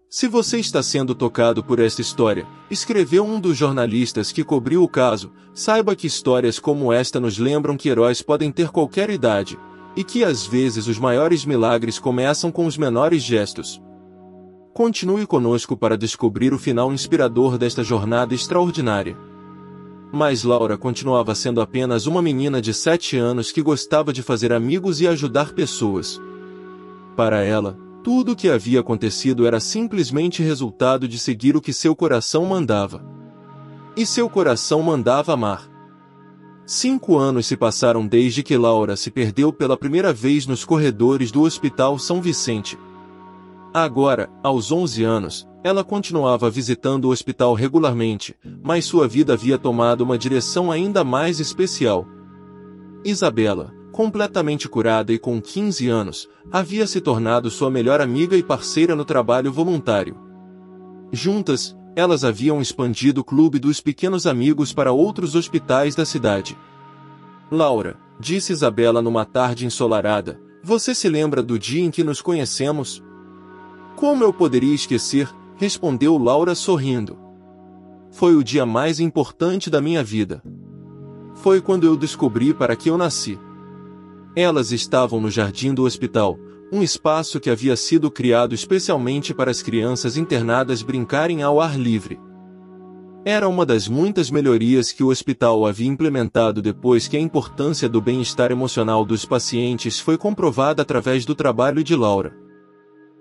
Se você está sendo tocado por esta história, escreveu um dos jornalistas que cobriu o caso, saiba que histórias como esta nos lembram que heróis podem ter qualquer idade, e que às vezes os maiores milagres começam com os menores gestos. Continue conosco para descobrir o final inspirador desta jornada extraordinária. Mas Laura continuava sendo apenas uma menina de 7 anos que gostava de fazer amigos e ajudar pessoas. Para ela, tudo o que havia acontecido era simplesmente resultado de seguir o que seu coração mandava. E seu coração mandava amar. 5 anos se passaram desde que Laura se perdeu pela primeira vez nos corredores do Hospital São Vicente. Agora, aos 11 anos, ela continuava visitando o hospital regularmente, mas sua vida havia tomado uma direção ainda mais especial. Isabela, completamente curada e com 15 anos, havia se tornado sua melhor amiga e parceira no trabalho voluntário. Juntas, elas haviam expandido o Clube dos Pequenos Amigos para outros hospitais da cidade. Laura, disse Isabela numa tarde ensolarada, você se lembra do dia em que nos conhecemos? Como eu poderia esquecer? Respondeu Laura sorrindo. Foi o dia mais importante da minha vida. Foi quando eu descobri para que eu nasci. Elas estavam no jardim do hospital, um espaço que havia sido criado especialmente para as crianças internadas brincarem ao ar livre. Era uma das muitas melhorias que o hospital havia implementado depois que a importância do bem-estar emocional dos pacientes foi comprovada através do trabalho de Laura.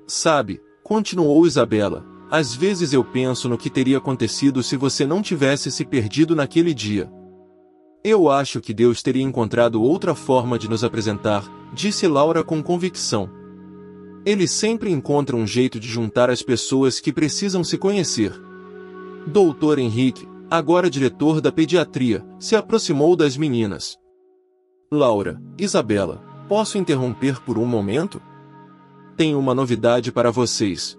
Sabe, continuou Isabela, às vezes eu penso no que teria acontecido se você não tivesse se perdido naquele dia. Eu acho que Deus teria encontrado outra forma de nos apresentar, disse Laura com convicção. Ele sempre encontra um jeito de juntar as pessoas que precisam se conhecer. Dr. Henrique, agora diretor da pediatria, se aproximou das meninas. Laura, Isabela, posso interromper por um momento? Tenho uma novidade para vocês.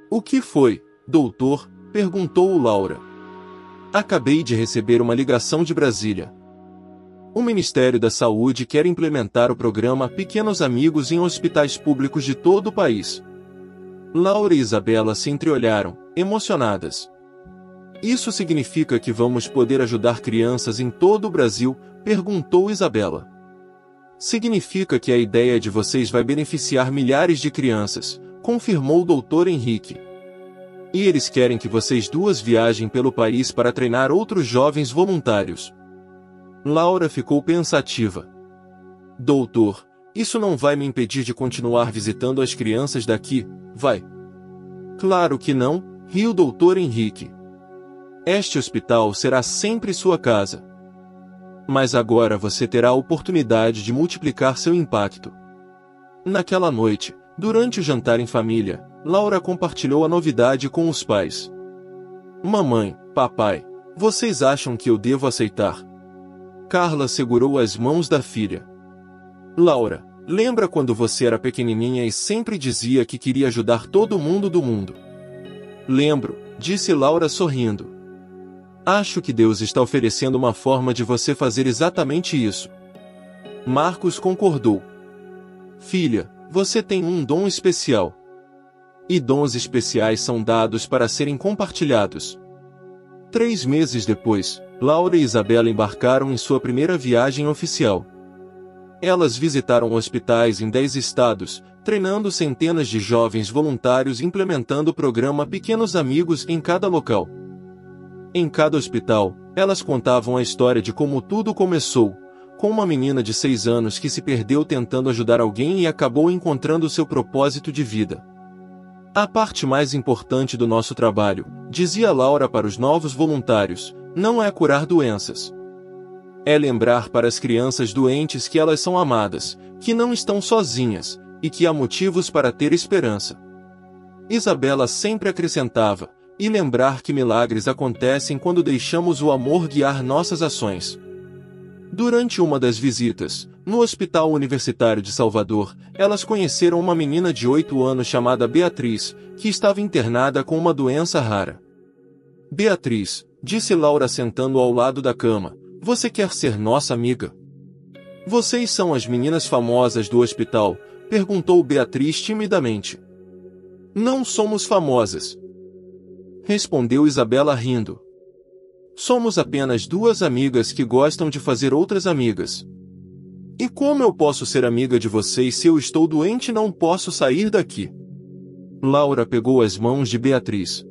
O que foi, doutor? Perguntou Laura. Acabei de receber uma ligação de Brasília. O Ministério da Saúde quer implementar o programa Pequenos Amigos em hospitais públicos de todo o país. Laura e Isabela se entreolharam, emocionadas. Isso significa que vamos poder ajudar crianças em todo o Brasil? Perguntou Isabela. Significa que a ideia de vocês vai beneficiar milhares de crianças, confirmou o Dr. Henrique. E eles querem que vocês duas viajem pelo país para treinar outros jovens voluntários. Laura ficou pensativa. Doutor, isso não vai me impedir de continuar visitando as crianças daqui, vai? Claro que não, riu o Dr. Henrique. Este hospital será sempre sua casa. Mas agora você terá a oportunidade de multiplicar seu impacto. Naquela noite, durante o jantar em família, Laura compartilhou a novidade com os pais. Mamãe, papai, vocês acham que eu devo aceitar? Carla segurou as mãos da filha. Laura, Lembra quando você era pequenininha e sempre dizia que queria ajudar todo mundo do mundo? Lembro, disse Laura sorrindo. Acho que Deus está oferecendo uma forma de você fazer exatamente isso. Marcos concordou. Filha, você tem um dom especial. E dons especiais são dados para serem compartilhados. 3 meses depois, Laura e Isabela embarcaram em sua primeira viagem oficial. Elas visitaram hospitais em 10 estados, treinando centenas de jovens voluntários implementando o programa Pequenos Amigos em cada local. Em cada hospital, elas contavam a história de como tudo começou, com uma menina de 6 anos que se perdeu tentando ajudar alguém e acabou encontrando seu propósito de vida. A parte mais importante do nosso trabalho, dizia Laura para os novos voluntários, não é curar doenças. É lembrar para as crianças doentes que elas são amadas, que não estão sozinhas, e que há motivos para ter esperança. Isabela sempre acrescentava, e lembrar que milagres acontecem quando deixamos o amor guiar nossas ações. Durante uma das visitas, no Hospital Universitário de Salvador, elas conheceram uma menina de 8 anos chamada Beatriz, que estava internada com uma doença rara. Beatriz, disse Laura sentando ao lado da cama, você quer ser nossa amiga? Vocês são as meninas famosas do hospital? Perguntou Beatriz timidamente. Não somos famosas. Respondeu Isabela rindo. Somos apenas 2 amigas que gostam de fazer outras amigas. E como eu posso ser amiga de vocês se eu estou doente e não posso sair daqui? Laura pegou as mãos de Beatriz.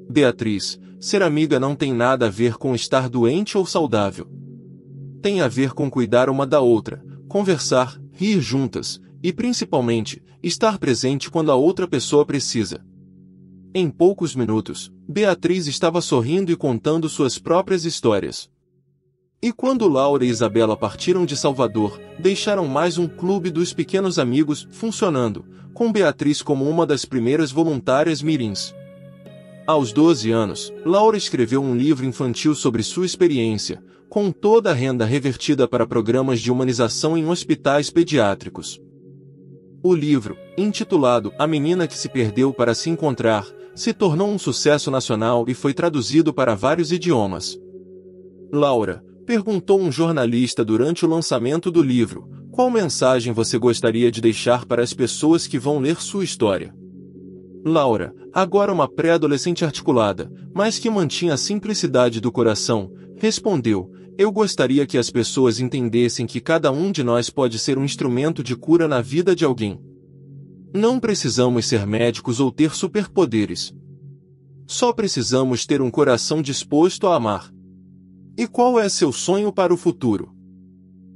Beatriz, ser amiga não tem nada a ver com estar doente ou saudável. Tem a ver com cuidar uma da outra, conversar, rir juntas, e principalmente, estar presente quando a outra pessoa precisa. Em poucos minutos, Beatriz estava sorrindo e contando suas próprias histórias. E quando Laura e Isabela partiram de Salvador, deixaram mais um clube dos pequenos amigos funcionando, com Beatriz como uma das primeiras voluntárias mirins. Aos 12 anos, Laura escreveu um livro infantil sobre sua experiência, com toda a renda revertida para programas de humanização em hospitais pediátricos. O livro, intitulado A Menina que se Perdeu para se Encontrar, se tornou um sucesso nacional e foi traduzido para vários idiomas. Laura, perguntou um jornalista durante o lançamento do livro, qual mensagem você gostaria de deixar para as pessoas que vão ler sua história? Laura, agora uma pré-adolescente articulada, mas que mantinha a simplicidade do coração, respondeu, eu gostaria que as pessoas entendessem que cada um de nós pode ser um instrumento de cura na vida de alguém. Não precisamos ser médicos ou ter superpoderes. Só precisamos ter um coração disposto a amar. E qual é seu sonho para o futuro?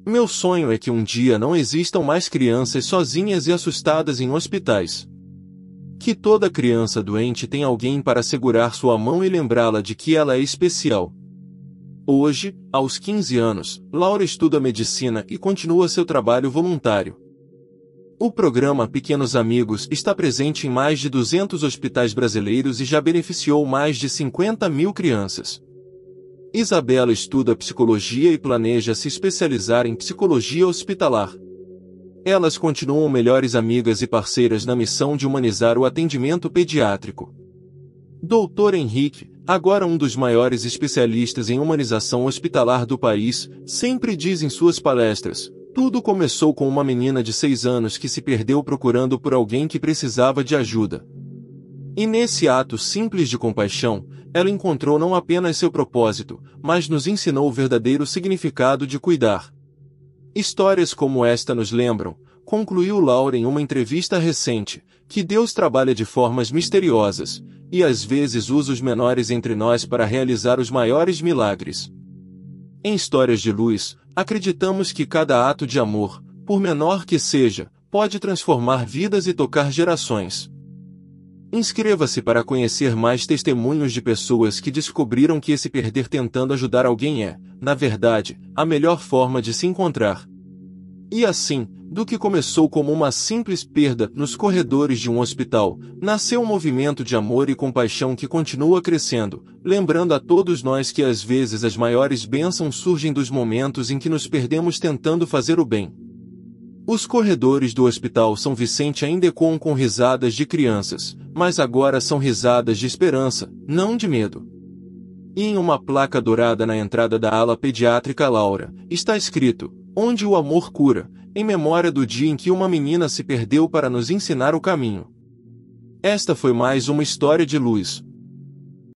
Meu sonho é que um dia não existam mais crianças sozinhas e assustadas em hospitais. Que toda criança doente tenha alguém para segurar sua mão e lembrá-la de que ela é especial. Hoje, aos 15 anos, Laura estuda medicina e continua seu trabalho voluntário. O programa Pequenos Amigos está presente em mais de 200 hospitais brasileiros e já beneficiou mais de 50 mil crianças. Isabela estuda psicologia e planeja se especializar em psicologia hospitalar. Elas continuam melhores amigas e parceiras na missão de humanizar o atendimento pediátrico. Dr. Henrique, agora um dos maiores especialistas em humanização hospitalar do país, sempre diz em suas palestras, tudo começou com uma menina de 6 anos que se perdeu procurando por alguém que precisava de ajuda. E nesse ato simples de compaixão, ela encontrou não apenas seu propósito, mas nos ensinou o verdadeiro significado de cuidar. Histórias como esta nos lembram, concluiu Laura em uma entrevista recente, que Deus trabalha de formas misteriosas, e às vezes usa os menores entre nós para realizar os maiores milagres. Em Histórias de Luz, acreditamos que cada ato de amor, por menor que seja, pode transformar vidas e tocar gerações. Inscreva-se para conhecer mais testemunhos de pessoas que descobriram que se perder tentando ajudar alguém é, na verdade, a melhor forma de se encontrar. E assim, do que começou como uma simples perda nos corredores de um hospital, nasceu um movimento de amor e compaixão que continua crescendo, lembrando a todos nós que às vezes as maiores bênçãos surgem dos momentos em que nos perdemos tentando fazer o bem. Os corredores do Hospital São Vicente ainda ecoam com risadas de crianças, mas agora são risadas de esperança, não de medo. E em uma placa dourada na entrada da ala pediátrica Laura, está escrito: "Onde o amor cura", em memória do dia em que uma menina se perdeu para nos ensinar o caminho. Esta foi mais uma história de luz,